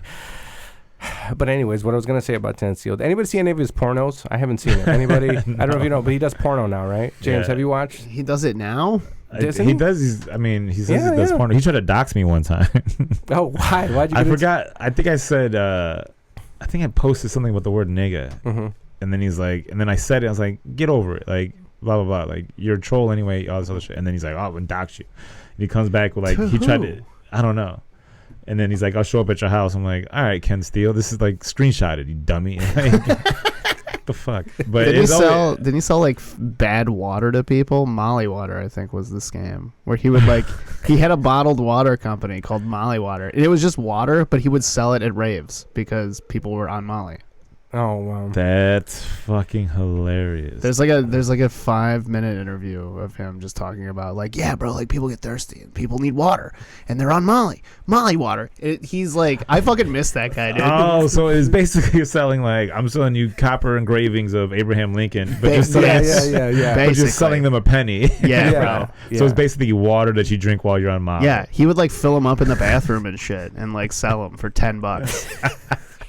But anyways, what I was gonna say about Ken Steele. Anybody see any of his pornos? I haven't seen it. Anybody? No. I don't know if you know, but he does porno now, right? James, have you watched? He does it now. He does. He says he does porno. He tried to dox me one time. Oh, why? Why'd you? I forgot. I think I said. I think I posted something about the word nigga, and then he's like, and then I said it. I was like, get over it. Like blah blah blah. Like you're a troll anyway. All this other shit. And then he's like, oh, I'm gonna dox you. And he comes back with like he tried to. I don't know. And then he's like, I'll show up at your house. I'm like, all right, Ken Steele, this is like screenshotted, you dummy. Like, what the fuck? But didn't he sell like bad water to people? Mollywatr, I think, was the scam. Where he would like, he had a bottled water company called Mollywatr. And it was just water, but he would sell it at raves because people were on Molly. Oh wow, that's fucking hilarious. There's like a 5-minute interview of him just talking about like, yeah, bro, like people get thirsty and people need water and they're on Mollywatr. He's like, I fucking miss that guy, dude. Oh, so it's basically selling like I'm selling you copper engravings of Abraham Lincoln, but just selling them a penny. Yeah, bro. Yeah. So it's basically water that you drink while you're on Molly. Yeah, he would like fill them up in the bathroom and shit and like sell them for $10.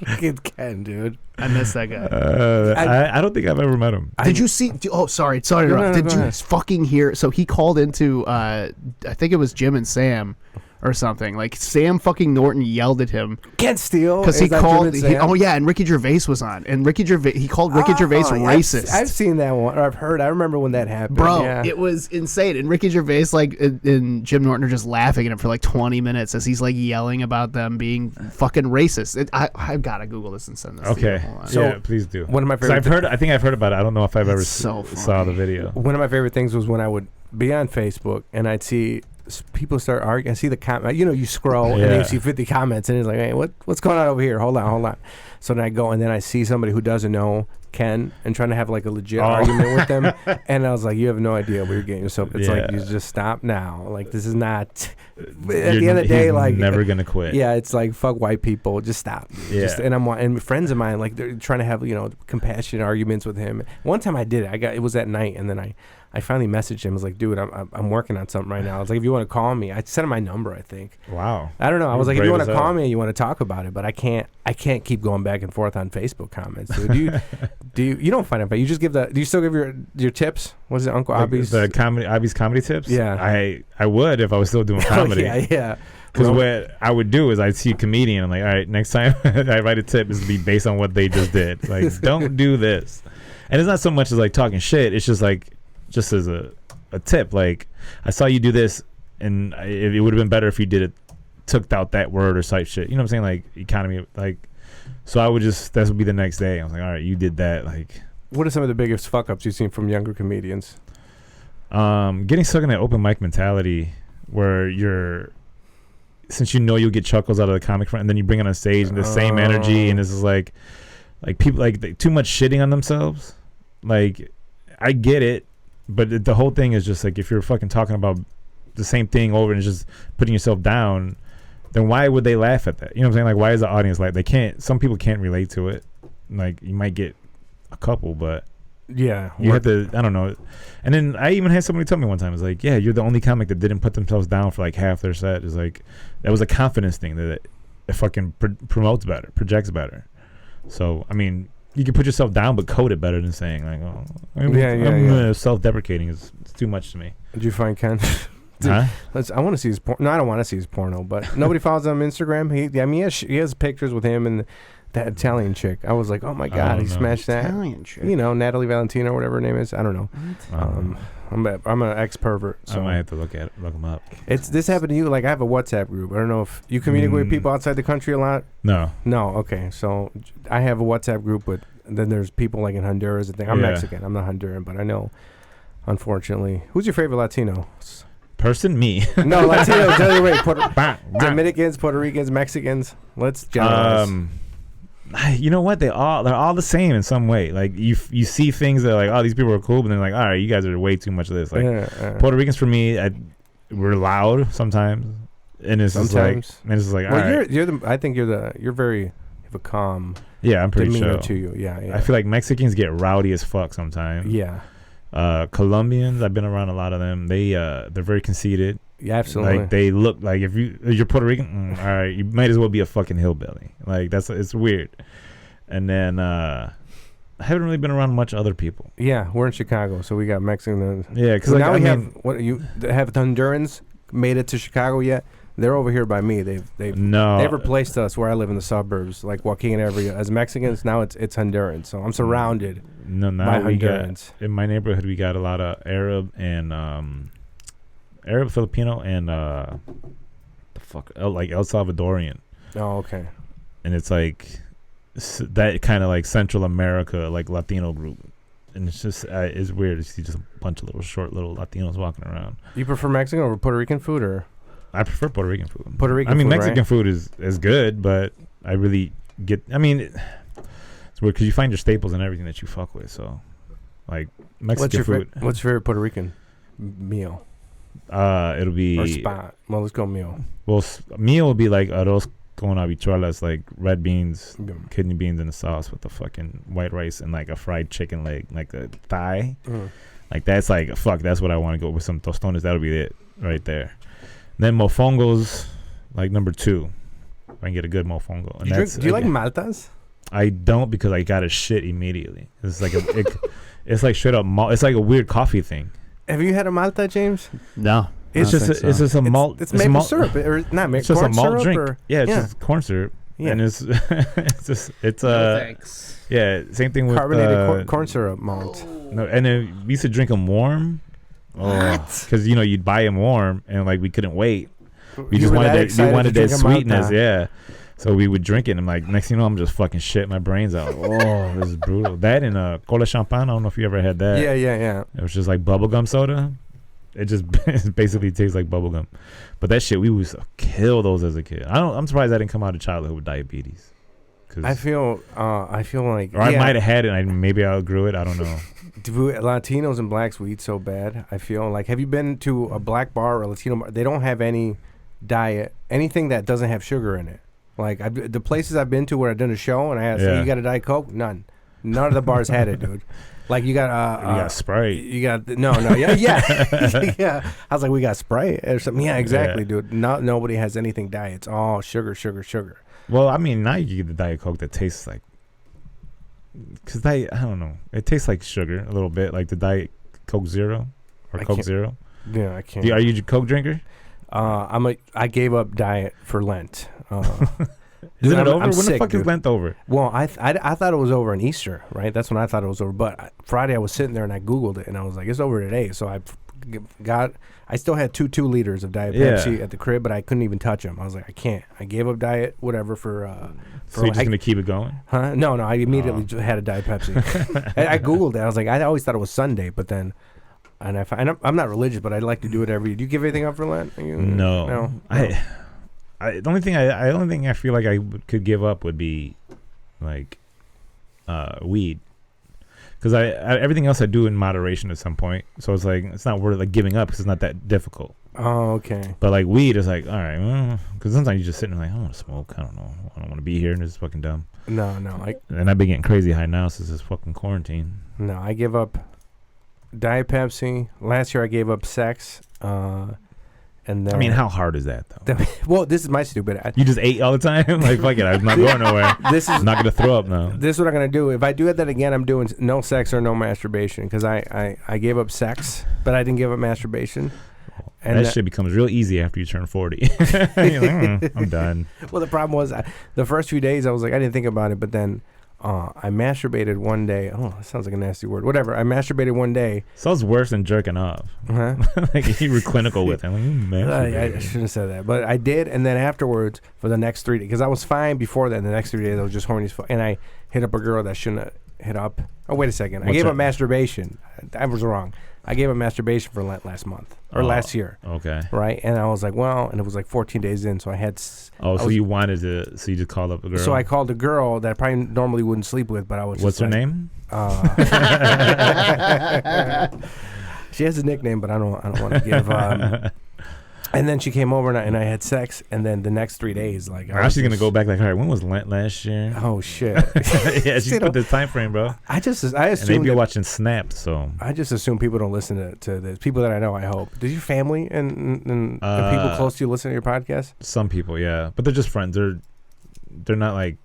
Fucking Ken, dude. I miss that guy. I don't think I've ever met him. Did you see? Oh, sorry to interrupt. Did you fucking hear? So he called into, I think it was Jim and Sam or something. Like Sam fucking Norton yelled at him. Can't steal because he called. And Ricky Gervais was on, and he called Ricky Gervais racist. I've seen that one, or I've heard. I remember when that happened, bro. It was insane. And Ricky Gervais, and Jim Norton are just laughing at him for like 20 minutes as he's like yelling about them being fucking racist. I've got to Google this and send this. Okay, to you. So yeah, please do. One of my favorite. I think I've heard about it. I don't know if I've ever saw the video. One of my favorite things was when I would be on Facebook and I'd see people start arguing. I see the comment. You scroll and then you see 50 comments and it's like, hey, what's going on over here? Hold on. So then I go and then I see somebody who doesn't know Ken and trying to have like a legit argument with them, and I was like, you have no idea where you're getting yourself. It's like, you just stop now. Like, this is not. At the end of the day, like, never gonna quit. Yeah, it's like, fuck white people. Just stop. Yeah. And friends of mine, like, they're trying to have compassionate arguments with him. One time I did it. It was at night, and then I finally messaged him. I was like, dude, I'm working on something right now. I was like, if you want to call me, I sent him my number, I think. Wow. I don't know. I was like, if you want to call me and you want to talk about it, but I can't keep going back and forth on Facebook comments, dude. You don't find it, but you just do you still give your tips? What is it, Uncle Obie's? The Obie's comedy tips? Yeah. I would if I was still doing comedy. Yeah. Because what I would do is I'd see a comedian. I'm like, all right, next time I write a tip, it's to be based on what they just did. Like, don't do this. And it's not so much as like talking shit. It's just like, just as a tip, like, I saw you do this, and it would have been better if you did it, took out that word or type shit. You know what I'm saying? Like, economy, like, so I would that would be the next day. I was like, all right, you did that. Like, what are some of the biggest fuck ups you've seen from younger comedians? Getting stuck in that open mic mentality where since you'll get chuckles out of the comic front, and then you bring it on stage and the same energy, and this is like people like too much shitting on themselves. Like, I get it. But the whole thing is just like, if you're fucking talking about the same thing over and just putting yourself down, then why would they laugh at that? You know what I'm saying? Like, why is the audience like, some people can't relate to it. Like, you might get a couple, but yeah, you have to, I don't know. And then I even had somebody tell me one time, it's like, yeah, you're the only comic that didn't put themselves down for like half their set. It's like, that was a confidence thing that it fucking promotes better, projects better. So, I mean, you can put yourself down, but code it better than saying like, "Oh, I'm self-deprecating." It's too much to me. Did you find Ken? Huh? I want to see his porn. No, I don't want to see his porno. But nobody follows him on Instagram. He has pictures with him and that Italian chick. I was like, oh my god, he smashed that Italian chick. Natalie Valentino or whatever her name is. I don't know. I'm an ex-pervert. So I might have to look him up. This happened to you. Like, I have a WhatsApp group. I don't know if you communicate with people outside the country a lot. No. Okay. So I have a WhatsApp group, but then there's people like in Honduras and things. I'm Mexican. I'm not Honduran, but I know. Unfortunately, who's your favorite Latino? Person? Me. No, Latino. Wait, Dominicans, Puerto Ricans, Mexicans. Let's generalize. You know what? They're all the same in some way. Like, you see things that are like, oh, these people are cool, but then like, all right, you guys are way too much of this. Like, Puerto Ricans for me, we're loud sometimes, and it's sometimes. just like, and it's just like, well, all right. You have a calm. Yeah, I'm pretty demeanor sure. To you. Yeah. I feel like Mexicans get rowdy as fuck sometimes. Yeah. Colombians, I've been around a lot of them. They're very conceited. Yeah, absolutely. Like, they look like, if you're Puerto Rican, all right, you might as well be a fucking hillbilly. Like, it's weird. And then I haven't really been around much other people. Yeah, we're in Chicago, so we got Mexican. Yeah, because now have Hondurans made it to Chicago yet? They're over here by me. They've replaced us where I live in the suburbs, like Joaquin area. As Mexicans, now it's Hondurans. So I'm surrounded by Hondurans. In my neighborhood, we got a lot of Arab and Arab, Filipino, and El Salvadorian. Oh, okay. And it's like that kind of like Central America, like Latino group. And it's just it's weird to see just a bunch of short little Latinos walking around. You prefer Mexican over Puerto Rican food, or? I prefer Puerto Rican food. Mexican food is good, but I really it's weird because you find your staples in everything that you fuck with. So, like, Mexican food. What's your favorite Puerto Rican meal? It'll be or spot. Well, let's go meal. Well, meal will be like arroz con habichuelas, like red beans, kidney beans in the sauce with the fucking white rice and like a fried chicken leg, like a thigh. Like, that's like, fuck, that's what I want to go with, some tostones. That'll be it right there. Then mofongos, like number 2. If I can get a good mofongo. And Do you like maltas? I don't because I got to shit immediately. It's like it's like straight up malt. It's like a weird coffee thing. Have you had a malta, James? No. It's just a malt. It's maple syrup or not maple. It's just a malt drink. Or, it's just corn syrup. Yeah. And it's thanks. Yeah, same thing with carbonated corn syrup malt. No, and then we used to drink them warm. Because you'd buy them warm, and like we couldn't wait. We just wanted that sweetness, yeah. So we would drink it, and I'm like, next thing you know, I'm just fucking shit my brains out. Oh, this is brutal. That and cola champagne. I don't know if you ever had that. Yeah. It was just like bubblegum soda. It just basically tastes like bubblegum. But that shit, we used to kill those as a kid. I'm surprised I didn't come out of childhood with diabetes. I feel like, or I might have had it, and maybe I outgrew it. I don't know. Latinos and blacks, we eat so bad. I feel like, have you been to a black bar or a Latino bar? They don't have any diet, anything that doesn't have sugar in it. Like the places I've been to where I've done a show and I asked, hey, you got a Diet Coke? None of the bars had it, dude. Like you got Sprite. You got yeah. I was like, we got Sprite or something. Yeah, exactly, dude. Nobody has anything diet. It's all sugar. Well, I mean, now you get the Diet Coke that tastes like, because I don't know, it tastes like sugar a little bit, like the Diet Coke Zero or Coke Zero. Yeah, I can't. Are you a Coke drinker? I gave up diet for Lent. Isn't it over? When the fuck is Lent over? Well, I thought it was over on Easter, right? That's when I thought it was over. But Friday I was sitting there and I Googled it and I was like, it's over today. So I still had 2 liters of Diet Pepsi at the crib, but I couldn't even touch them. I was like, I can't. I gave up diet, whatever, for so you're just going to keep it going? Huh? No, I immediately had a Diet Pepsi. I Googled it. I was like, I always thought it was Sunday, but then, and I'm not religious, but I like to do it every year. Do you give anything up for Lent? No. The only thing I feel like I could give up would be like weed, because I everything else I do in moderation at some point. So it's like it's not worth like giving up because it's not that difficult. Oh, okay. But like weed is like, all right, because sometimes you just sitting like, I want to smoke. I don't know. I don't want to be here, and it's fucking dumb. No. And I've been getting crazy high now since this fucking quarantine. No, I give up Diet Pepsi. Last year I gave up sex. And then, I mean, how hard is that though? Well, this is my stupid. You just ate all the time? Like, fuck it, I'm not going nowhere. I'm not gonna throw up now. This is what I'm gonna do. If I do that again, I'm doing no sex or no masturbation, because I gave up sex, but I didn't give up masturbation. And that shit becomes real easy after you turn 40. You're like, I'm done. Well, the problem was the first few days I was like, I didn't think about it, but then I masturbated one day. Oh, that sounds like a nasty word. Whatever. I masturbated one day. Sounds worse than jerking off. Huh? Like you were clinical with it. Like, I shouldn't have said that, but I did. And then afterwards, for the next 3 days, because I was fine before that. The next 3 days, I was just horny as fuck, and I hit up a girl that shouldn't have hit up. Oh, wait a second. I gave up masturbation. I was wrong. I gave up masturbation for Lent last month or last year. Okay. Right, and I was like, well, and it was like 14 days in, so I had. So you wanted to? So you just called up a girl? So I called a girl that I probably normally wouldn't sleep with, but I was. What's just her like, name? She has a nickname, but I don't want to give. And then she came over and I had sex, and then the next 3 days, like, now she's gonna go back like, all right, when was Lent last year? Oh shit! Yeah, she put the time frame, bro. I assume. And maybe you're watching Snapped, so I just assume people don't listen to this. People that I know, I hope. Does your family and people close to you listen to your podcast? Some people, yeah, but they're just friends. They're not like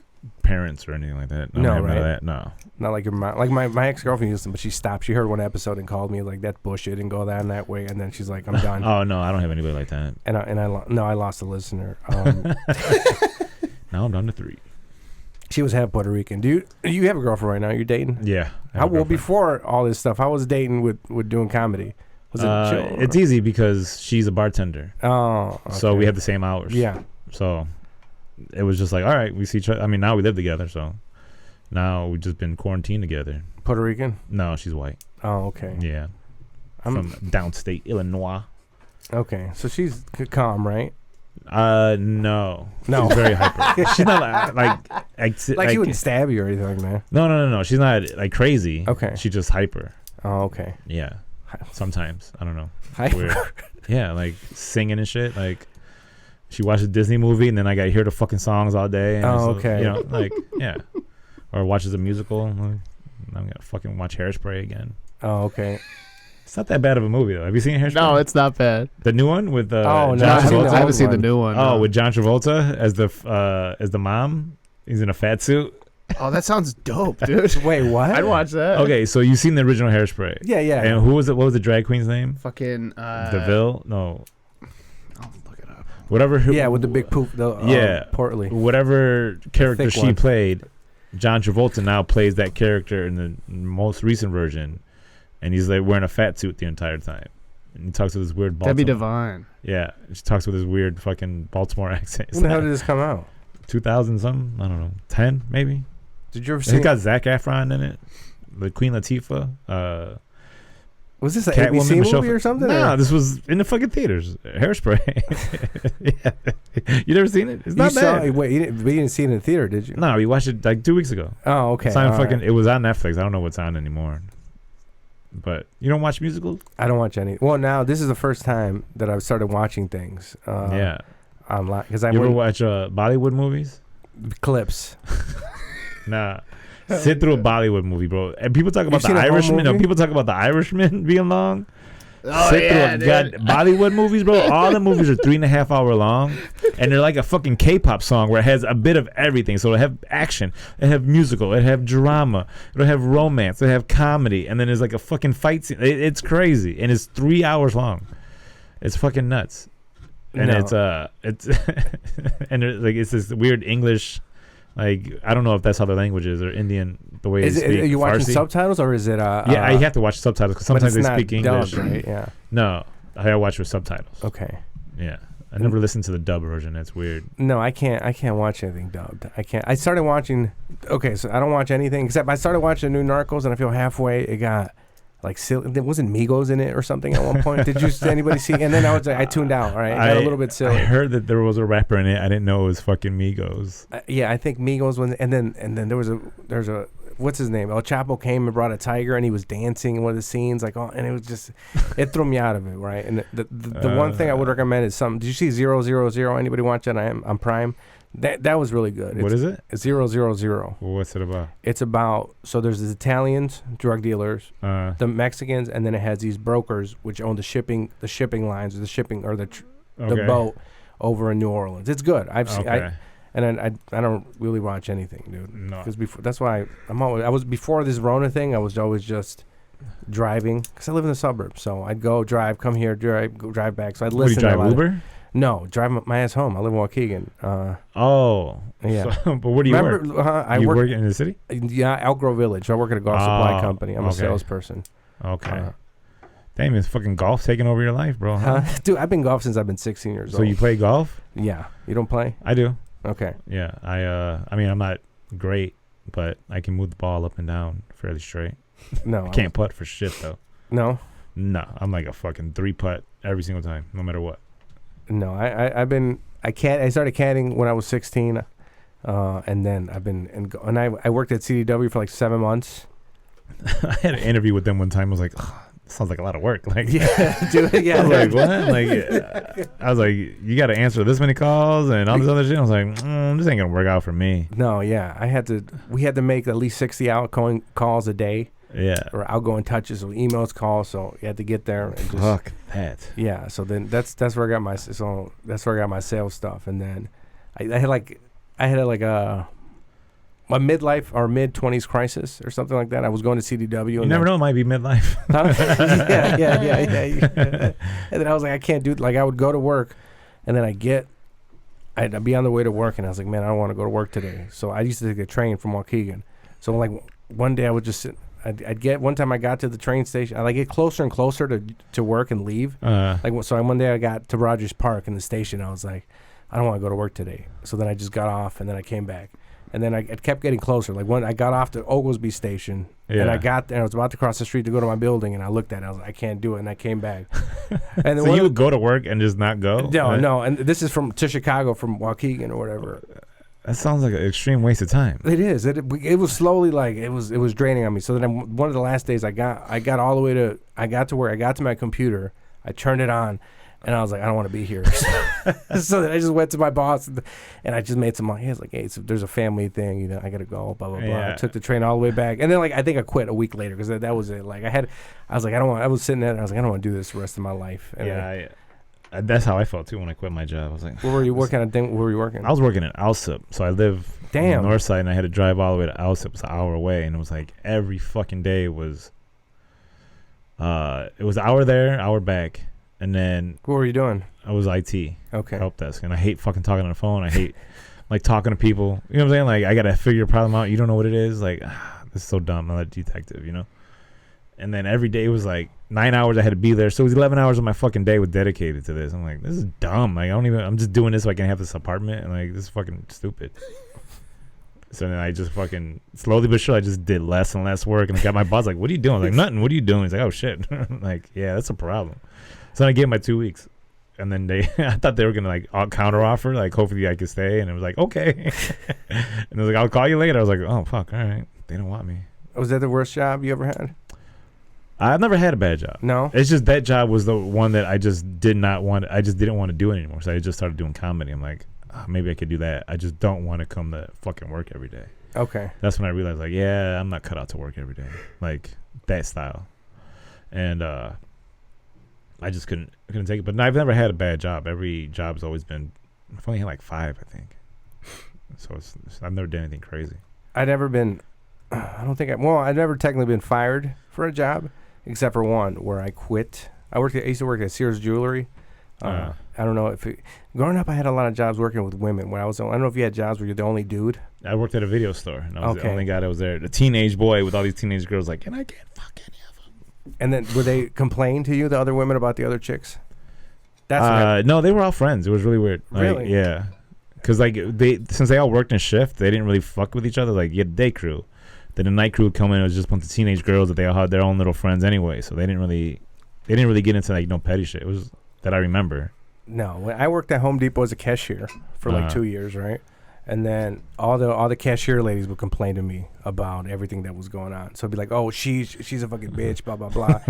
parents or anything like that. No, right? No, not like your mom. Like my ex-girlfriend used to, but she stopped. She heard one episode and called me like, that's bullshit, and go down that way, and then she's like, I'm done. Oh no, I don't have anybody like that. And I lost a listener. Now I'm down to 3. She was half Puerto Rican. Do you have a girlfriend right now? You're dating? Yeah. Well, before all this stuff, how was dating with doing comedy? Was it chill? It's easy because she's a bartender. Oh, okay. So we have the same hours. Yeah. So it was just like, all right, we see each other. I mean, now we live together, so now we've just been quarantined together. Puerto Rican? No, she's white. Oh, okay. Yeah. From downstate Illinois. Okay, so she's calm, right? No. She's very hyper. She's not like she wouldn't stab you or anything like that. No. She's not like crazy. Okay. She's just hyper. Oh, okay. Yeah. Sometimes. I don't know. Hyper. Weird. Yeah, like singing and shit. Like she watches a Disney movie and then I gotta hear the fucking songs all day. And okay. You know, like, yeah. Or watches a musical. I'm gonna fucking watch Hairspray again. Oh, okay. It's not that bad of a movie though. Have you seen Hairspray? No, it's not bad. The new one with Oh, no, John I Travolta? haven't seen the new one. Oh, no. with John Travolta as the mom. He's in a fat suit. Oh, that sounds dope, dude. Wait, what? I'd watch that. Okay, so you've seen the original Hairspray. Yeah, yeah. And who was it? What was the drag queen's name? Fucking DeVille? No. I'll look it up. Whatever. Yeah, with the big poop. Portly. Whatever character thick she one. played, John Travolta now plays that character in the most recent version, and he's like wearing a fat suit the entire time, and he talks with his weird Baltimore. That'd be divine. Yeah, she talks with his weird fucking Baltimore accent. When the hell did this come out? 2000 something? I don't know. 10 maybe. Did you ever see? It's got Zac Efron in it. The Queen Latifah. Was this an Catwoman, ABC Michelle movie or something? No, or? this was in the fucking theaters. Hairspray. Yeah. You never seen it? It's not bad. Wait, you didn't see it in the theater, did you? No, we watched it like 2 weeks ago. Oh, okay. It's on all fucking. right. It was on Netflix. I don't know what's on anymore. But you don't watch musicals? I don't watch any. Well, now this is the first time that I've started watching things. Yeah. Online because I You ever went watch Bollywood movies? clips. Nah. Sit through a Bollywood movie, bro. And people talk about You've the seen a whole Irishman. No, movie? people talk about the Irishman being long. Oh, Sit yeah, through a dude. Bollywood movies, bro. All the movies are 3.5 hour long, and they're like a fucking K-pop song where it has a bit of everything. So it'll have action, it'll have musical, it'll have drama, it'll have romance, it'll have comedy, and then there's like a fucking fight scene. It's crazy, and it's 3 hours long. It's fucking nuts, and No. it's and like it's this weird English. Like I don't know if that's how the language is or Indian the way Is they it? speak. Are you watching Farsi. subtitles or is it? Yeah, you have to watch subtitles because but sometimes it's they not speak English. dubbed, right? Yeah. No, I watch with subtitles. Okay. Yeah, I never listened to the dub version. That's weird. No, I can't. I can't watch anything dubbed. I can't. I started watching. Okay, so I don't watch anything except I started watching the new Narcos, and I feel halfway it got like silly. There wasn't Migos in it or something at one point. Did anybody see? And then I was like, I tuned out. Right, it got a little bit silly. I heard that there was a rapper in it. I didn't know it was fucking Migos. Yeah, I think Migos was, and then there's a what's his name? El Chapo came and brought a tiger, and he was dancing in one of the scenes, like, oh, and it was just, it threw me out of it, right? And the one thing I would recommend is something. Did you see 000? Anybody watch that on Prime? That was really good. What is it? 000. What's it about? It's about, so there's the Italians, drug dealers, the Mexicans, and then it has these brokers which own the shipping lines, or the boat over in New Orleans. It's good. I've seen. Okay. And I don't really watch anything, dude. No. Because that's why I was before this Rona thing. I was always just driving because I live in the suburbs. So I'd go drive, come here, go drive back. So I'd What, do you listen. drive Uber? No, drive my ass home. I live in Waukegan. Oh. Yeah. So, but where do you work? I you work work in the city? Yeah, Elk Grove Village. I work at a golf supply company. I'm a okay. salesperson. Okay. Damn, is fucking golf taking over your life, bro? Huh? Dude, I've been golf since I've been 16 years old. So you play golf? Yeah. You don't play? I do. Okay. Yeah. I mean, I'm not great, but I can move the ball up and down fairly straight. No. I can't putt for shit though. No. No, I'm like a fucking 3-putt every single time, no matter what. No, I started caddying when I was 16, and then I've been and I worked at CDW for like 7 months. I had an interview with them one time. I was like, oh, this sounds like a lot of work. Like, Yeah, dude. Yeah. I was like, what? Like, I was like, you got to answer this many calls and all this other shit. I was like, this ain't gonna work out for me. No, yeah, we had to make at least 60 outgoing calls a day. Yeah. Or outgoing touches, or emails, calls. So you had to get there and just. Fuck that. Yeah, so then that's where I got my sales stuff, and then I had a midlife or mid-20s crisis or something like that. I was going to CDW. You never know, it might be midlife. Yeah. And then I was like, I can't do it. Like I would go to work, and then I'd be on the way to work, and I was like, man, I don't want to go to work today. So I used to take a train from Waukegan. So like one day I would just sit. One time I got to the train station. I get closer and closer to work and leave. So one day I got to Rogers Park in the station. I was like, I don't want to go to work today. So then I just got off, and then I came back. And then I kept getting closer. Like when I got off the Oglesby station, and I got there, I was about to cross the street to go to my building, and I looked at it. I was like, I can't do it, and I came back. And then so you would go to work and just not go? No. And this is to Chicago from Waukegan or whatever. That sounds like an extreme waste of time. It is. It was slowly like it was draining on me. So then one of the last days I got all the way to I got to where I got to my computer. I turned it on, And I was like, I don't want to be here. So then I just went to my boss and I just made some money. He was like, hey, so there's a family thing, you know, I got to go, blah, blah, blah. Yeah. I took the train all the way back. And then, like, I think I quit a week later because that was it. Like, I was like, I was sitting there and I was like, I don't want to do this the rest of my life. And that's how I felt too when I quit my job. I was like, where were you working? Where were you working? I was working in Alsip. So I live on the north side and I had to drive all the way to Alsip. It's an hour away. And it was like every fucking day was, it was an hour there, hour back. And then what were you doing? I was IT. Okay. Help desk. And I hate fucking talking on the phone. I hate like talking to people. You know what I'm saying? Like I gotta figure a problem out. You don't know what it is. Like this is so dumb. I'm not a detective, you know? And then every day was like 9 hours I had to be there. So it was 11 hours of my fucking day was dedicated to this. I'm like, this is dumb. Like I'm just doing this so I can have this apartment and like this is fucking stupid. So then I just fucking slowly but surely I just did less and less work and I got my boss like, what are you doing? I was like, nothing. What are you doing? He's like, oh shit. Like, yeah, that's a problem. So I gave him my 2 weeks. And then I thought they were going to like counter offer, like hopefully I could stay. And it was like, okay. And I was like, I'll call you later. I was like, oh, fuck. All right. They don't want me. Was that the worst job you ever had? I've never had a bad job. No? It's just that job was the one that I just did not want. I just didn't want to do it anymore. So I just started doing comedy. I'm like, maybe I could do that. I just don't want to come to fucking work every day. Okay. That's when I realized, like, yeah, I'm not cut out to work every day. Like, that style. And I just couldn't take it. But no, I've never had a bad job. Every job's always been, I've only had like 5, I think. So I've never done anything crazy. I've never technically been fired for a job, except for one where I quit. I used to work at Sears Jewelry. I don't know growing up, I had a lot of jobs working with women. I don't know if you had jobs where you're the only dude. I worked at a video store, and I was the only guy that was there. The teenage boy with all these teenage girls, like, and I can't fuck any of them. And then would they complain to you, the other women, about the other chicks? No, they were all friends. It was really weird. Like, really? Yeah. Because like since they all worked in shift, they didn't really fuck with each other. Like, you had the day crew. Then the night crew would come in. It was just a bunch of teenage girls that they all had their own little friends anyway. So they didn't really get into like no petty shit. It was that I remember. No, when I worked at Home Depot as a cashier for like 2 years, right? And then all the cashier ladies would complain to me about everything that was going on. So it'd be like, oh, she's a fucking bitch, blah blah blah.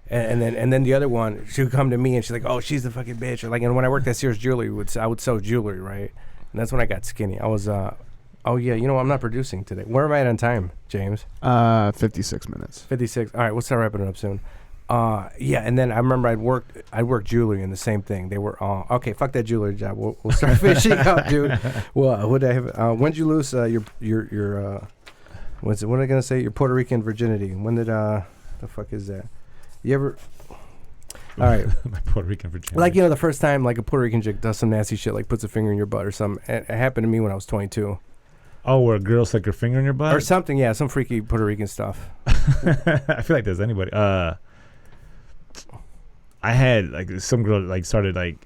and then the other one, she would come to me and she's like, oh, she's the fucking bitch. Or like, and when I worked at Sears Jewelry, I would sell jewelry, right? And that's when I got skinny. I was oh yeah, you know what? I'm not producing today. Where am I at on time, James? 56 minutes. 56. All right, we'll start wrapping it up soon. Yeah, and then I remember I'd work jewelry in the same thing. They were okay. Fuck that jewelry job. We'll start finishing up, dude. Well, what I have? When did you lose your what am I gonna say? Your Puerto Rican virginity. When did the fuck is that? You ever? All right, my Puerto Rican virginity. Like, you know, the first time like a Puerto Rican chick does some nasty shit, like puts a finger in your butt or something. It happened to me when I was 22. Oh, where a girl stuck her finger in your butt or something? Yeah, some freaky Puerto Rican stuff. I feel like there's anybody. I had like some girl like started like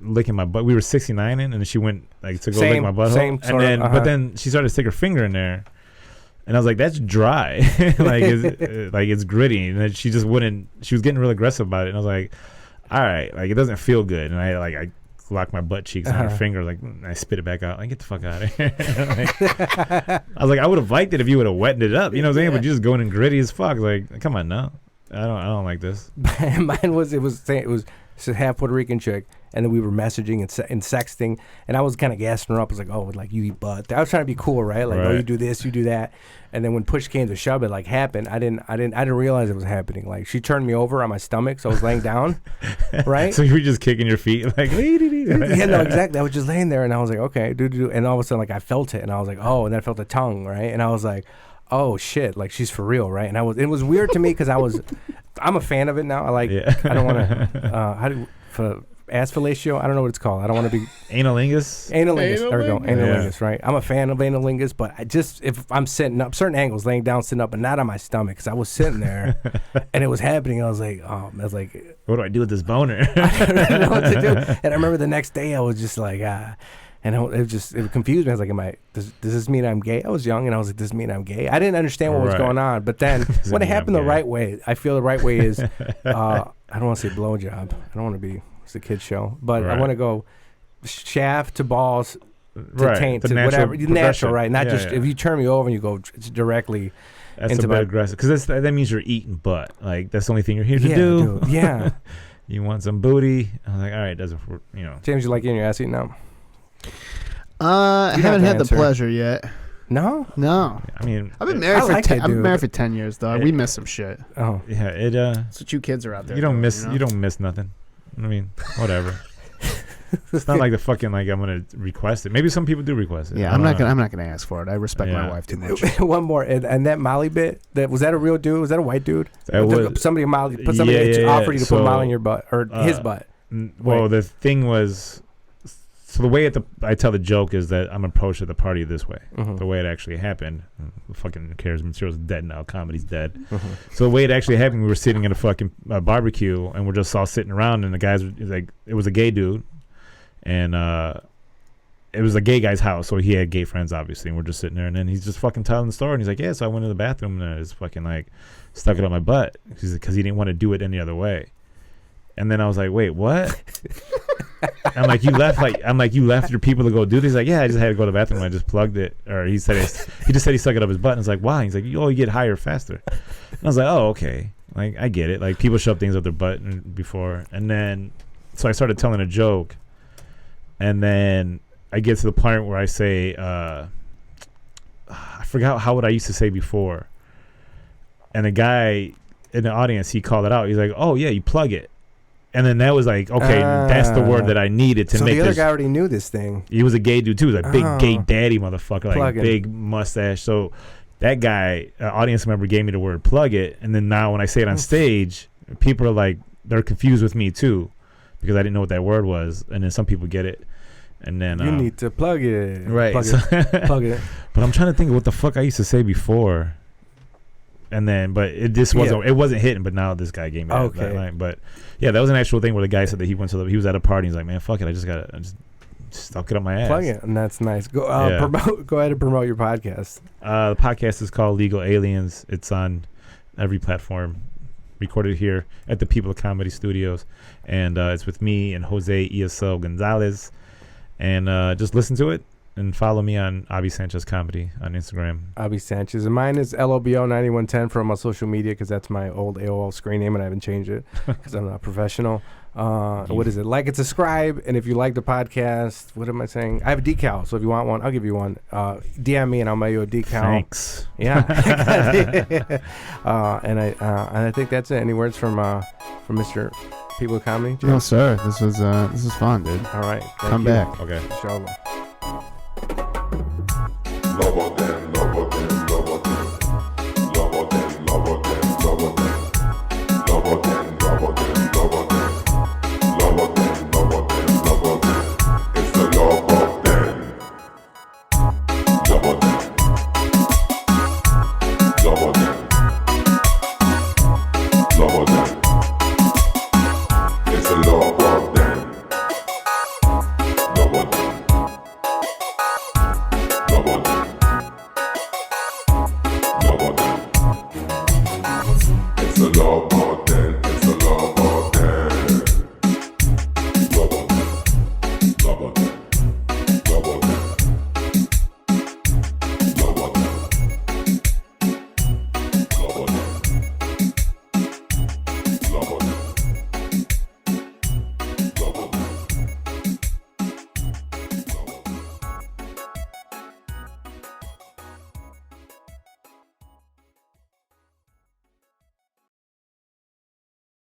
licking my butt. We were 69 in, and then she went like to go lick my butthole, and then but then she started to stick her finger in there, and I was like, "That's dry, like it's gritty." And then she just wouldn't. She was getting real aggressive about it, and I was like, "All right, like it doesn't feel good." And I locked my butt cheeks on her finger, like I spit it back out. Like, get the fuck out of here. I was like, I would have liked it if you would have wetted it up, you know what I'm saying? But you're just going in gritty as fuck. Like, come on now. I don't like this. Mine was it was a half Puerto Rican chick, and then we were messaging and sexting, and I was kind of gassing her up. I was like, oh, like you eat butt. I was trying to be cool, right? Like, oh, you do this, you do that. And then when push came to shove, it like happened. I didn't realize it was happening. Like, she turned me over on my stomach, so I was laying down, right? So you were just kicking your feet, like, yeah, no, exactly. I was just laying there, and I was like, okay, and all of a sudden, like, I felt it, and I was like, oh, and then I felt the tongue, right? And I was like, oh shit, like she's for real, right? And it was weird to me because I'm a fan of it now. I don't want to for ass fellatio, I don't know what it's called. I don't want to be analingus. There we go, analingus, right? I'm a fan of analingus, but if I'm sitting up, certain angles, laying down, sitting up, but not on my stomach, because I was sitting there and it was happening. I was like, what do I do with this boner? I don't know what to do. And I remember the next day I was just like, and it confused me. I was like, does this mean I'm gay? I was young, and I was like, does this mean I'm gay? I didn't understand what was going on. But then when it happened the right way, I feel the right way is, I don't want to say blowjob. I don't want to be, it's a kid's show. But I want to go shaft to balls to taint to whatever. Natural, right? Not just, if you turn me over and you go directly. That's a bit aggressive. Because that means you're eating butt. Like, that's the only thing you're here to do. Dude, yeah. You want some booty? I was like, all right, doesn't James, you like getting your ass eaten out? I haven't had the pleasure yet. No. I mean, I've been married I've been married for 10 years, though. We miss some shit. Oh yeah, that's what you kids are out there. You don't miss nothing. I mean, whatever. It's not like the fucking like I'm gonna request it. Maybe some people do request it. Yeah, I'm not gonna ask for it. I respect my wife too much. One more, and that Molly bit. Was that a real dude? Was that a white dude? Somebody offered you to put Molly in your butt or his butt. Well, the thing was, so the way I tell the joke is that I'm approached at the party this way. Mm-hmm. The way it actually happened, fucking cares. Material's dead now. Comedy's dead. Mm-hmm. So the way it actually happened, we were sitting in a fucking barbecue, and we're just all sitting around, and the guys like, it was a gay dude. And it was a gay guy's house, so he had gay friends, obviously. And we're just sitting there, and then he's just fucking telling the story. And he's like, yeah, so I went to the bathroom, and I just fucking, like, stuck it on my butt. Because he didn't want to do it any other way. And then I was like, wait, what? I'm like, you left your people to go do this? He's like, yeah, I just had to go to the bathroom. I just plugged it. Or he just said he stuck it up his butt. And I was like, why? He's like, you get higher faster. And I was like, oh, okay. Like, I get it. Like, people shove things up their butt before. And then, so I started telling a joke. And then I get to the point where I say, I forgot what I used to say before. And the guy in the audience, he called it out. He's like, oh, yeah, you plug it. And then that was like, okay, that's the word that I needed to make this. So the other guy already knew this thing. He was a gay dude, too. He was a big gay daddy motherfucker, like big mustache. So that guy, audience member, gave me the word plug it. And then now when I say it on stage, people are like, they're confused with me, too. Because I didn't know what that word was, and then some people get it, and then you need to plug it, right? Plug it. But I'm trying to think of what the fuck I used to say before, and then it wasn't hitting. But now this guy gave me that line. But yeah, that was an actual thing where the guy said that he was at a party. He's like, man, fuck it, I just stuck it up my ass. Plug it, and that's nice. Go go ahead and promote your podcast. The podcast is called Legal Aliens. It's on every platform. Recorded here at the People of Comedy Studios, and it's with me and Jose ESL Gonzalez, and just listen to it and follow me on Opie Sanchez Comedy on Instagram. Opie Sanchez, and mine is LOBO9110 from my social media because that's my old AOL screen name and I haven't changed it because I'm not professional. What is it? Like and subscribe, and if you like the podcast, what am I saying? I have a decal, so if you want one, I'll give you one. DM me and I'll mail you a decal. Thanks. Yeah. And I think that's it. Any words from Mr. People of Comedy? No, sir. This was fun, dude. All right. Come back. Okay. Inshallah. Lobo, then.